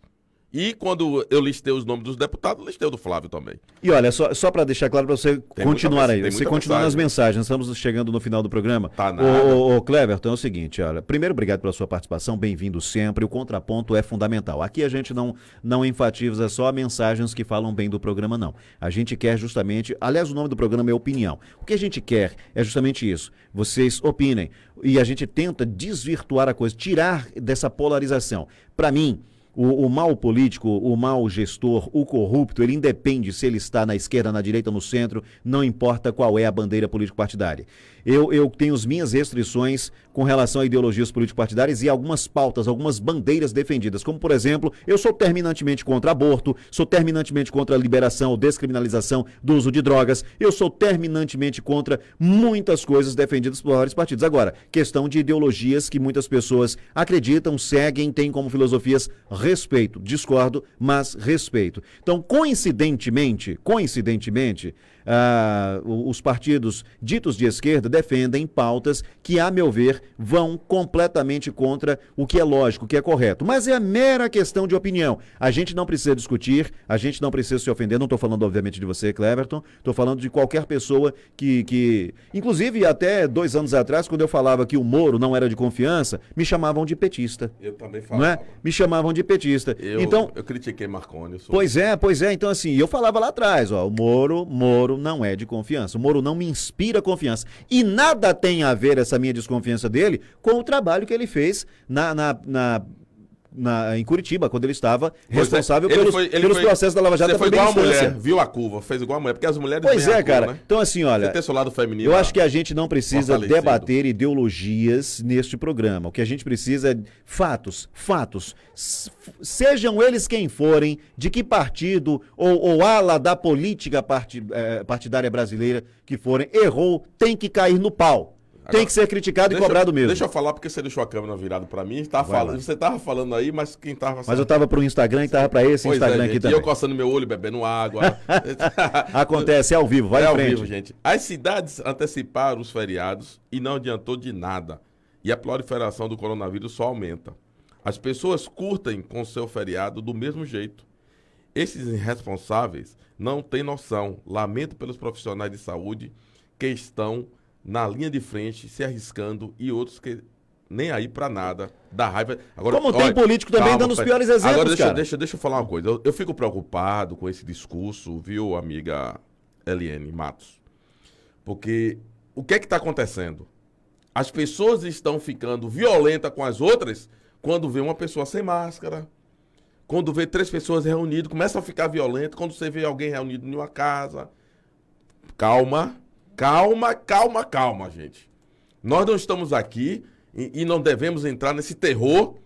E quando eu listei os nomes dos deputados, listei o do Flávio também. E olha, só para deixar claro para você continuar aí, tem você muita continuar nas mensagem. mensagens, estamos chegando no final do programa. Tá nada. Ô, Cleverton, é o seguinte, olha, primeiro, obrigado pela sua participação, bem-vindo sempre, o contraponto é fundamental. Aqui a gente não enfatiza só mensagens que falam bem do programa, não. A gente quer justamente, aliás, o nome do programa é Opinião. O que a gente quer é justamente isso, vocês opinem, e a gente tenta desvirtuar a coisa, tirar dessa polarização. Para mim, o mal político, o mal gestor, o corrupto, ele independe se ele está na esquerda, na direita, no centro, não importa qual é a bandeira político-partidária. Eu tenho as minhas restrições com relação a ideologias político-partidárias e algumas pautas, algumas bandeiras defendidas, como, por exemplo, eu sou terminantemente contra aborto, sou terminantemente contra a liberação ou descriminalização do uso de drogas, eu sou terminantemente contra muitas coisas defendidas por vários partidos. Agora, questão de ideologias que muitas pessoas acreditam, seguem, têm como filosofias respeito. Discordo, mas respeito. Então, coincidentemente, os partidos ditos de esquerda defendem pautas que, a meu ver, vão completamente contra o que é lógico, o que é correto. Mas é a mera questão de opinião. A gente não precisa discutir, a gente não precisa se ofender. Não estou falando, obviamente, de você, Cleverton. Estou falando de qualquer pessoa que... Inclusive, até 2 anos atrás, quando eu falava que o Moro não era de confiança, me chamavam de petista. Eu também Não falava. é? Me chamavam de petista. Então, Eu critiquei Marconi. Pois é. Então assim, eu falava lá atrás, ó, o Moro não é de confiança. O Moro não me inspira confiança. E nada tem a ver essa minha desconfiança dele com o trabalho que ele fez em Curitiba, quando ele estava responsável pelos processos da Lava Jato. Você foi da igual a primeira mulher, instância. viu a curva, fez igual a mulher, porque as mulheres Pois veem é, a curva, cara. né? Então assim, olha, Você tem seu lado feminino. eu acho que a gente não precisa fortalecido. debater ideologias neste programa. O que a gente precisa é fatos. Sejam eles quem forem, de que partido ou ala da política partidária brasileira que forem, errou, tem que cair no pau. Tem que ser criticado e cobrado mesmo. Deixa eu falar, porque você deixou a câmera virada pra mim. Você tava falando aí, mas quem tava... Mas eu tava pro Instagram e tava pra esse Instagram aqui gente, também. E eu coçando meu olho, bebendo água. Acontece, é ao vivo, vai em ao frente. vivo, gente. As cidades anteciparam os feriados e não adiantou de nada. E a proliferação do coronavírus só aumenta. As pessoas curtem com seu feriado do mesmo jeito. Esses irresponsáveis não têm noção. Lamento pelos profissionais de saúde que estão na linha de frente, se arriscando, e outros que nem aí pra nada, dá raiva. Agora, Como tem político também dando os piores exemplos, agora, cara. deixa eu falar uma coisa. Eu fico preocupado com esse discurso, viu, amiga Eliane Matos? Porque o que é que tá acontecendo? As pessoas estão ficando violentas com as outras quando vê uma pessoa sem máscara, quando vê 3 pessoas reunidas, começa a ficar violento, quando você vê alguém reunido em uma casa. Calma, gente. Nós não estamos aqui e não devemos entrar nesse terror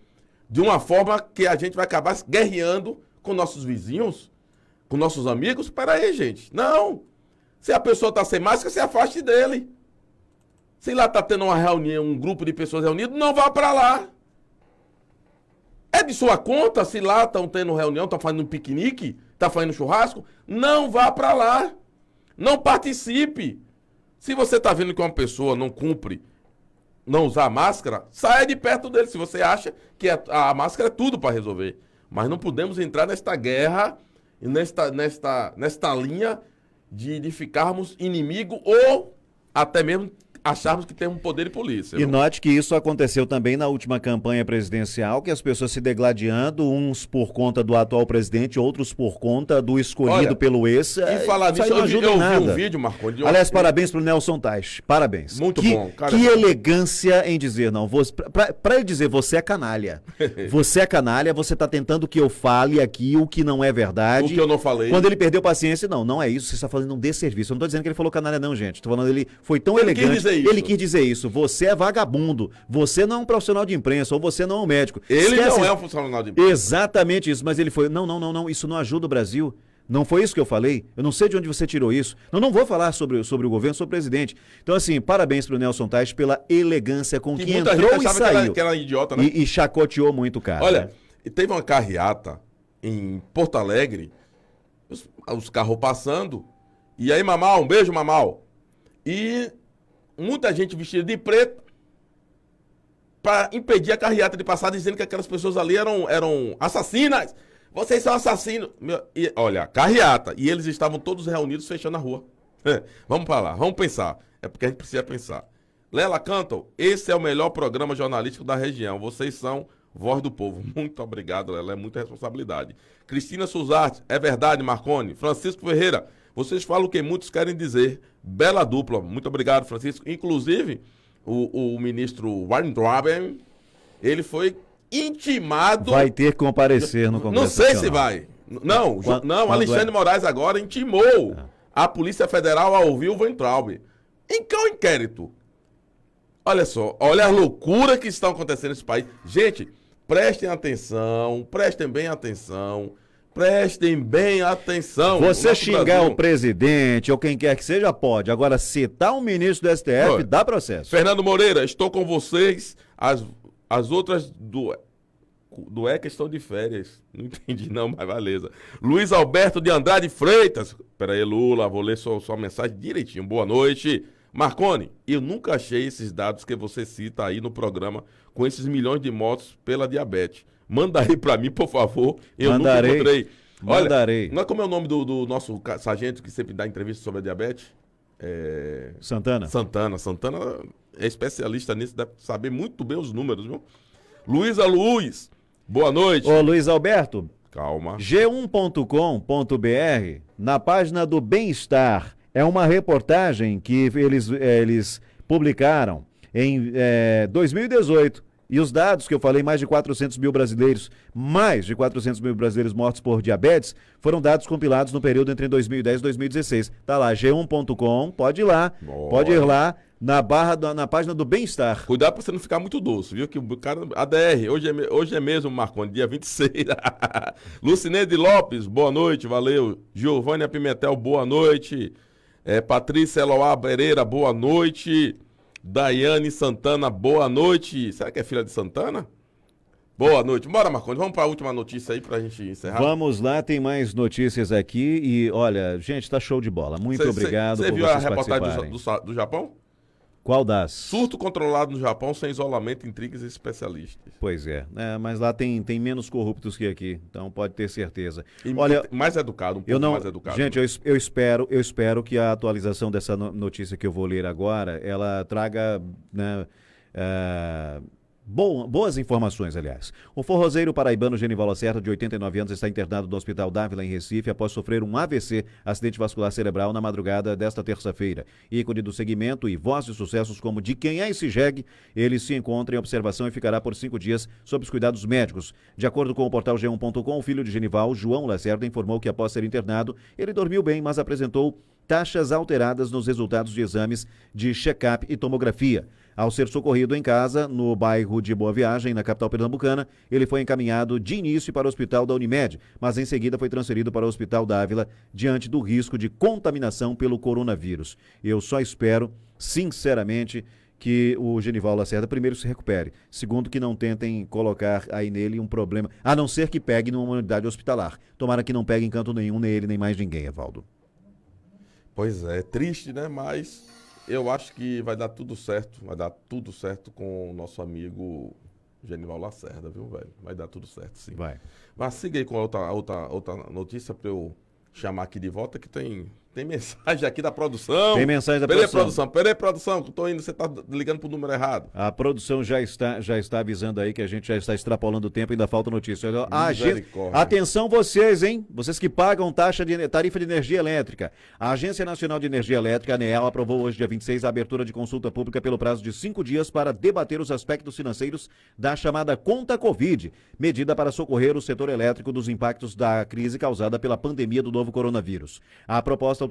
de uma forma que a gente vai acabar guerreando com nossos vizinhos, com nossos amigos. Pera aí, gente. Não. Se a pessoa está sem máscara, se afaste dele. Se lá está tendo uma reunião, um grupo de pessoas reunidas, não vá para lá. É de sua conta se lá estão tendo reunião, estão fazendo um piquenique, estão fazendo churrasco? Não vá para lá. Não participe. Se você está vendo que uma pessoa não cumpre, não usar máscara, saia de perto dele. Se você acha que a máscara é tudo para resolver. Mas não podemos entrar nesta guerra, nesta linha de ficarmos inimigo ou até mesmo acharmos que temos poder de polícia. E note que isso aconteceu também na última campanha presidencial, que as pessoas se degladiando, uns por conta do atual presidente, outros por conta do escolhido pelo ex. E falar nisso, eu vi um vídeo, Marconi. Aliás, parabéns pro Nelson Tais. Parabéns. Muito bom. Cara, que elegância em dizer, não. Pra ele dizer, você é canalha. Você é canalha, você tá tentando que eu fale aqui o que não é verdade. O que eu não falei. Quando ele perdeu paciência, não é isso, você está fazendo um desserviço. Eu não tô dizendo que ele falou canalha não, gente. Tô falando, ele foi tão elegante. Ele quis dizer isso. Você é vagabundo. Você não é um profissional de imprensa, ou você não é um médico. Ele não é um funcionário de imprensa. Exatamente isso. Mas ele foi, não, isso não ajuda o Brasil. Não foi isso que eu falei. Eu não sei de onde você tirou isso. Não vou falar sobre o governo, sobre o presidente. Então, assim, parabéns pro Nelson Tais pela elegância com que entrou e saiu. Que era idiota, né? E chacoteou muito o cara. Olha, né? teve uma carreata em Porto Alegre, os carros passando, e aí, Mamal, um beijo, Mamal. E muita gente vestida de preto para impedir a carreata de passar, dizendo que aquelas pessoas ali eram assassinas. Vocês são assassinos. E, olha, carreata. E eles estavam todos reunidos fechando a rua. Vamos para lá, vamos pensar. É porque a gente precisa pensar. Lela Canton, esse é o melhor programa jornalístico da região. Vocês são voz do povo. Muito obrigado, Lela. É muita responsabilidade. Cristina Suzarte, é verdade, Marconi. Francisco Ferreira, vocês falam o que muitos querem dizer. Bela dupla. Muito obrigado, Francisco. Inclusive, o ministro Weintraub, ele foi intimado. Vai ter que comparecer no Congresso Não sei Nacional. se vai. Não, Quando Alexandre Moraes agora intimou a Polícia Federal a ouvir o Weintraub. Em que é o inquérito? Olha só, olha a loucura que está acontecendo nesse país. Gente, prestem atenção, prestem bem atenção. Prestem bem atenção. Você xingar Brasil. o presidente ou quem quer que seja, pode. Agora, citar um ministro do STF, Oi. dá processo. Fernando Moreira, estou com vocês. As outras do ECA estão de férias. Não entendi não, mas beleza. Luiz Alberto de Andrade Freitas. Pera aí, Lula, vou ler sua mensagem direitinho. Boa noite. Marconi, eu nunca achei esses dados que você cita aí no programa com esses milhões de mortos pela diabetes. Manda aí pra mim, por favor. Eu Mandarei. nunca encontrei. Olha, Mandarei. não é como é o nome do nosso sargento que sempre dá entrevista sobre a diabetes? Santana? Santana é especialista nisso, deve saber muito bem os números, viu? Luísa Luiz, boa noite. Ô, Luiz Alberto, Calma. g1.com.br, na página do Bem-Estar, é uma reportagem que eles publicaram em 2018. E os dados que eu falei, mais de 400 mil brasileiros mortos por diabetes, foram dados compilados no período entre 2010 e 2016. Tá lá, g1.com, pode ir lá, pode ir lá, na página do Bem-Estar. Cuidado pra você não ficar muito doce, viu? Que o cara, ADR, hoje é mesmo, Marconi, dia 26. Lucineide Lopes, boa noite, valeu. Giovânia Pimentel, boa noite. Patrícia Eloá Pereira, boa noite. Daiane Santana, boa noite. Será que é filha de Santana? Boa noite. Bora, Marconi, vamos para a última notícia aí pra gente encerrar. Vamos lá, tem mais notícias aqui e olha, gente, tá show de bola. Muito obrigado por Você viu vocês a reportagem participarem. do Japão? Qual das? Surto controlado no Japão sem isolamento, intrigas e especialistas. Pois é, mas lá tem menos corruptos que aqui, então pode ter certeza. E Olha, mais educado, um pouco eu não, mais educado. gente, eu espero que a atualização dessa notícia que eu vou ler agora, ela traga, né, boas informações, aliás. O forrozeiro paraibano Genival Lacerda, de 89 anos, está internado no Hospital Dávila, em Recife, após sofrer um AVC, acidente vascular cerebral, na madrugada desta terça-feira. Ícone do segmento e voz de sucessos como De Quem É Esse Jegue, ele se encontra em observação e ficará por 5 dias sob os cuidados médicos. De acordo com o portal G1.com, o filho de Genival, João Lacerda, informou que após ser internado, ele dormiu bem, mas apresentou taxas alteradas nos resultados de exames de check-up e tomografia. Ao ser socorrido em casa, no bairro de Boa Viagem, na capital pernambucana, ele foi encaminhado de início para o hospital da Unimed, mas em seguida foi transferido para o hospital Dávila, diante do risco de contaminação pelo coronavírus. Eu só espero, sinceramente, que o Genival Lacerda, primeiro, se recupere. Segundo, que não tentem colocar aí nele um problema, a não ser que pegue numa unidade hospitalar. Tomara que não pegue em canto nenhum nele, nem mais ninguém, Evaldo. Pois é, triste, né? Mas eu acho que vai dar tudo certo. Vai dar tudo certo com o nosso amigo Genival Lacerda, viu, velho? Vai dar tudo certo, sim. Vai. Mas siga aí com outra notícia para eu chamar aqui de volta, que tem mensagem aqui da produção. Tem mensagem da produção. Peraí, produção, que eu tô indo, você tá ligando pro número errado. A produção já está avisando aí que a gente já está extrapolando o tempo e ainda falta notícia. Misericórdia. Atenção vocês, hein? Vocês que pagam tarifa de energia elétrica. A Agência Nacional de Energia Elétrica, ANEEL, aprovou hoje, dia 26, a abertura de consulta pública pelo prazo de 5 dias para debater os aspectos financeiros da chamada conta Covid, medida para socorrer o setor elétrico dos impactos da crise causada pela pandemia do novo coronavírus. A proposta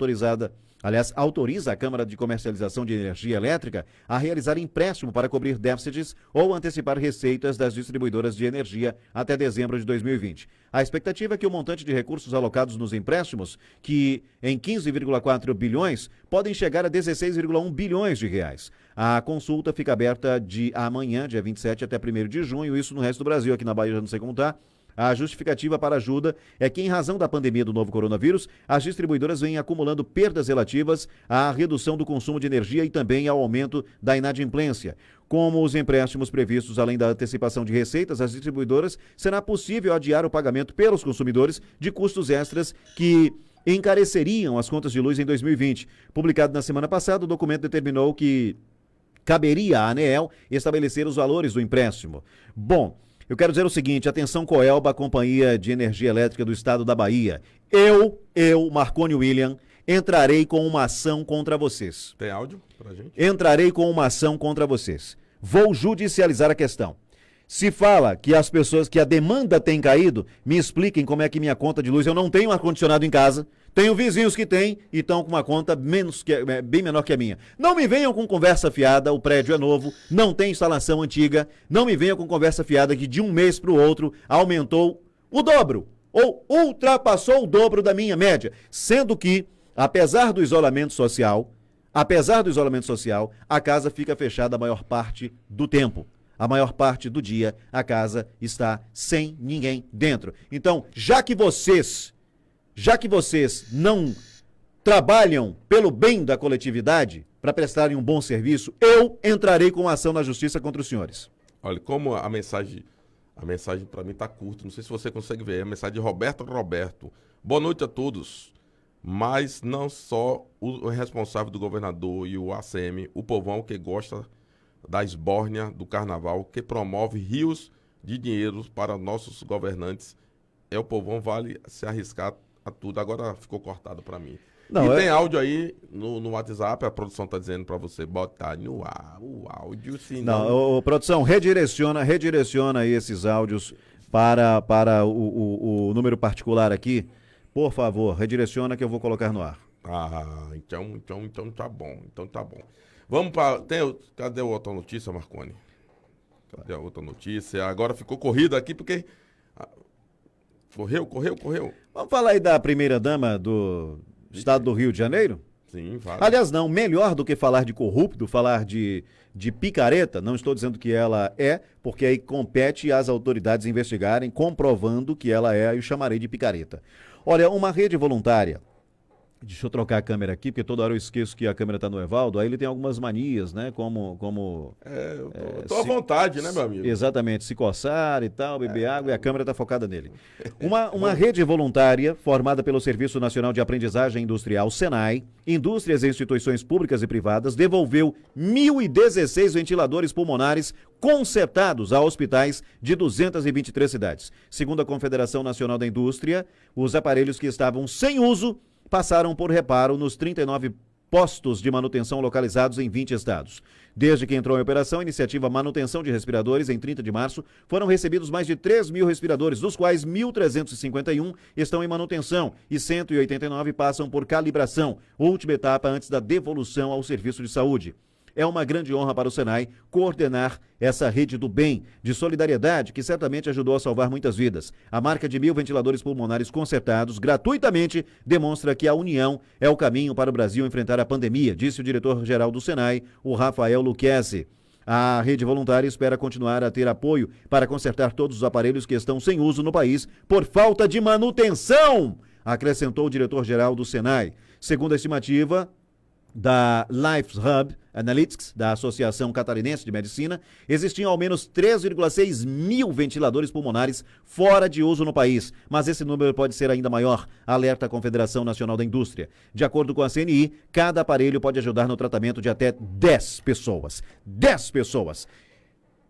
autoriza a Câmara de Comercialização de Energia Elétrica a realizar empréstimo para cobrir déficits ou antecipar receitas das distribuidoras de energia até dezembro de 2020. A expectativa é que o montante de recursos alocados nos empréstimos, que em 15,4 bilhões, podem chegar a 16,1 bilhões de reais. A consulta fica aberta de amanhã, dia 27, até 1º de junho, isso no resto do Brasil, aqui na Bahia já não sei como está. A justificativa para a ajuda é que, em razão da pandemia do novo coronavírus, as distribuidoras vêm acumulando perdas relativas à redução do consumo de energia e também ao aumento da inadimplência. Como os empréstimos previstos, além da antecipação de receitas, as distribuidoras será possível adiar o pagamento pelos consumidores de custos extras que encareceriam as contas de luz em 2020. Publicado na semana passada, o documento determinou que caberia à ANEEL estabelecer os valores do empréstimo. Bom, eu quero dizer o seguinte, atenção Coelba, Companhia de Energia Elétrica do Estado da Bahia. Eu, Marconi William, entrarei com uma ação contra vocês. Tem áudio pra gente? Entrarei com uma ação contra vocês. Vou judicializar a questão. Se fala que as pessoas, que a demanda tem caído, me expliquem como é que minha conta de luz, eu não tenho ar-condicionado em casa, tenho vizinhos que têm e estão com uma conta bem menor que a minha. Não me venham com conversa fiada, o prédio é novo, não tem instalação antiga, não me venham com conversa fiada que de um mês para o outro aumentou o dobro, ou ultrapassou o dobro da minha média, sendo que, apesar do isolamento social, a casa fica fechada a maior parte do tempo. A maior parte do dia, a casa está sem ninguém dentro. Então, já que vocês não trabalham pelo bem da coletividade para prestarem um bom serviço, eu entrarei com ação na justiça contra os senhores. Olha, como a mensagem para mim está curta, não sei se você consegue ver, é a mensagem de Roberto. Boa noite a todos. Mas não só o responsável do governador e o ACM, o povão que gosta da esbórnia do carnaval, que promove rios de dinheiro para nossos governantes, o povão vale se arriscar a tudo. Agora ficou cortado para mim. Não, tem áudio aí no WhatsApp, a produção está dizendo para você botar no ar o áudio, senão... Não, produção, redireciona aí esses áudios para o número particular aqui. Por favor, redireciona que eu vou colocar no ar. Ah, então tá bom, Vamos para... Cadê a outra notícia, Marconi? Cadê a outra notícia? Agora ficou corrida aqui porque... Correu. Vamos falar aí da primeira-dama do estado do Rio de Janeiro? Sim, vale. Aliás, não, melhor do que falar de corrupto, falar de picareta, não estou dizendo que ela é, porque aí compete às autoridades investigarem, comprovando que ela é, eu chamarei de picareta. Olha, uma rede voluntária, deixa eu trocar a câmera aqui, porque toda hora eu esqueço que a câmera está no Evaldo, aí ele tem algumas manias, né, como eu tô à vontade, né, meu amigo? Exatamente, se coçar e tal, beber água, e a câmera está focada nele. Uma rede voluntária, formada pelo Serviço Nacional de Aprendizagem Industrial, SENAI, indústrias e instituições públicas e privadas, devolveu 1.016 ventiladores pulmonares consertados a hospitais de 223 cidades. Segundo a Confederação Nacional da Indústria, os aparelhos que estavam sem uso passaram por reparo nos 39 postos de manutenção localizados em 20 estados. Desde que entrou em operação a iniciativa Manutenção de Respiradores, em 30 de março, foram recebidos mais de 3.000 respiradores, dos quais 1.351 estão em manutenção e 189 passam por calibração, última etapa antes da devolução ao serviço de saúde. É uma grande honra para o Senai coordenar essa rede do bem, de solidariedade, que certamente ajudou a salvar muitas vidas. A marca de 1.000 ventiladores pulmonares consertados gratuitamente demonstra que a união é o caminho para o Brasil enfrentar a pandemia, disse o diretor-geral do Senai, o Rafael Lucchesi. A rede voluntária espera continuar a ter apoio para consertar todos os aparelhos que estão sem uso no país por falta de manutenção, acrescentou o diretor-geral do Senai. Segundo a estimativa da Life Hub Analytics, da Associação Catarinense de Medicina, existiam ao menos 3,6 mil ventiladores pulmonares fora de uso no país, mas esse número pode ser ainda maior, alerta a Confederação Nacional da Indústria. De acordo com a CNI, cada aparelho pode ajudar no tratamento de até 10 pessoas. 10 pessoas!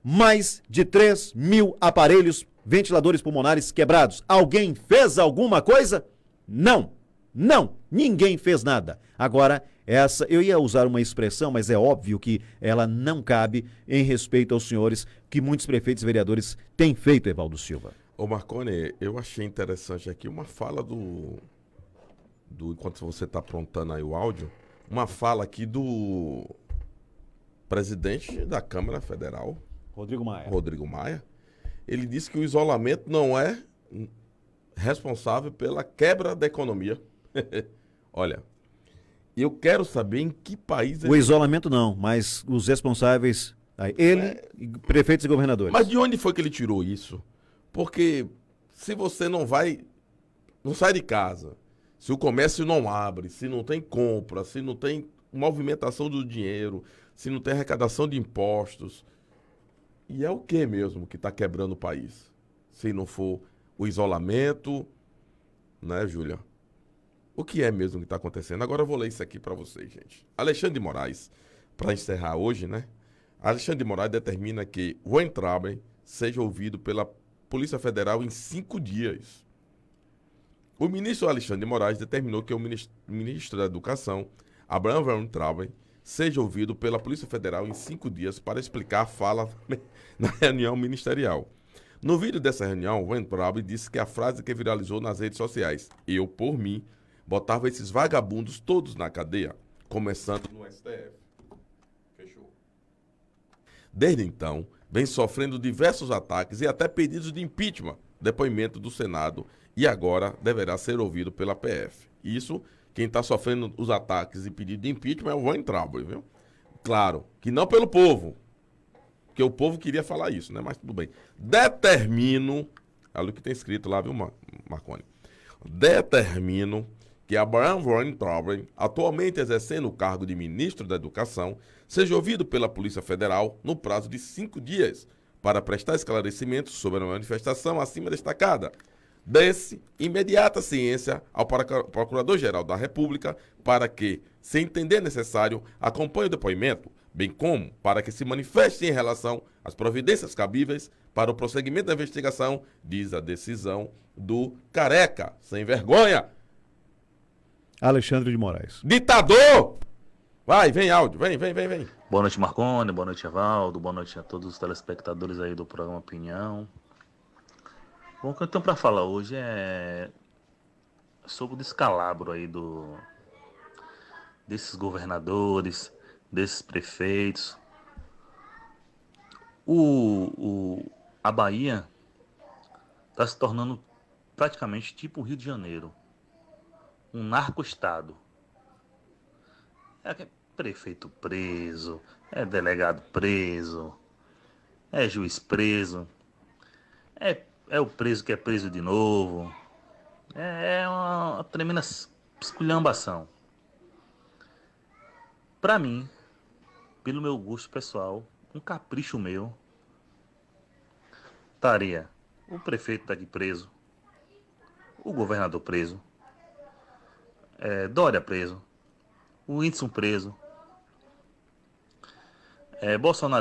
Mais de 3 mil aparelhos, ventiladores pulmonares quebrados. Alguém fez alguma coisa? Não! Ninguém fez nada. Agora, eu ia usar uma expressão, mas é óbvio que ela não cabe em respeito aos senhores que muitos prefeitos e vereadores têm feito, Evaldo Silva. Ô Marconi, eu achei interessante aqui uma fala enquanto você está aprontando aí o áudio, uma fala aqui do presidente da Câmara Federal, Rodrigo Maia. Ele disse que o isolamento não é responsável pela quebra da economia. Olha, eu quero saber em que país... O isolamento não, mas os responsáveis, prefeitos e governadores. Mas de onde foi que ele tirou isso? Porque se você não sai de casa, se o comércio não abre, se não tem compra, se não tem movimentação do dinheiro, se não tem arrecadação de impostos, e é o que mesmo que está quebrando o país? Se não for o isolamento, né, Júlia? O que é mesmo que está acontecendo? Agora eu vou ler isso aqui para vocês, gente. Alexandre de Moraes, para encerrar hoje, né? Alexandre de Moraes determina que Weintraub seja ouvido pela Polícia Federal em 5 dias. O ministro Alexandre de Moraes determinou que o ministro da Educação, Abraham Weintraub, seja ouvido pela Polícia Federal em 5 dias para explicar a fala na reunião ministerial. No vídeo dessa reunião, Weintraub disse que a frase que viralizou nas redes sociais, "Eu, por mim, botava esses vagabundos todos na cadeia", começando no STF. Fechou. Desde então, vem sofrendo diversos ataques e até pedidos de impeachment, depoimento do Senado, e agora deverá ser ouvido pela PF. Isso, quem está sofrendo os ataques e pedido de impeachment é o Weintraub, viu? Claro, que não pelo povo, porque o povo queria falar isso, né? Mas tudo bem. Determino, olha o que tem escrito lá, viu, Marconi? Determino que Abraham Weintraub, atualmente exercendo o cargo de ministro da Educação, seja ouvido pela Polícia Federal no prazo de 5 dias para prestar esclarecimentos sobre a manifestação acima destacada. Desse imediata ciência ao Procurador-Geral da República para que, se entender necessário, acompanhe o depoimento, bem como para que se manifeste em relação às providências cabíveis para o prosseguimento da investigação, diz a decisão do careca, sem vergonha. Alexandre de Moraes. Ditador! Vai, vem áudio, vem. Boa noite, Marconi, boa noite, Evaldo, boa noite a todos os telespectadores aí do programa Opinião. Bom, o que eu tenho para falar hoje é sobre o descalabro aí desses governadores, desses prefeitos. A Bahia está se tornando praticamente tipo o Rio de Janeiro, um narco-estado. É prefeito preso, é delegado preso, é juiz preso, é o preso que é preso de novo. É uma tremenda esculhambação. Pra mim, pelo meu gosto pessoal, um capricho meu, estaria o prefeito daqui preso, o governador preso, Dória preso, o Whindersson preso, Bolsonaro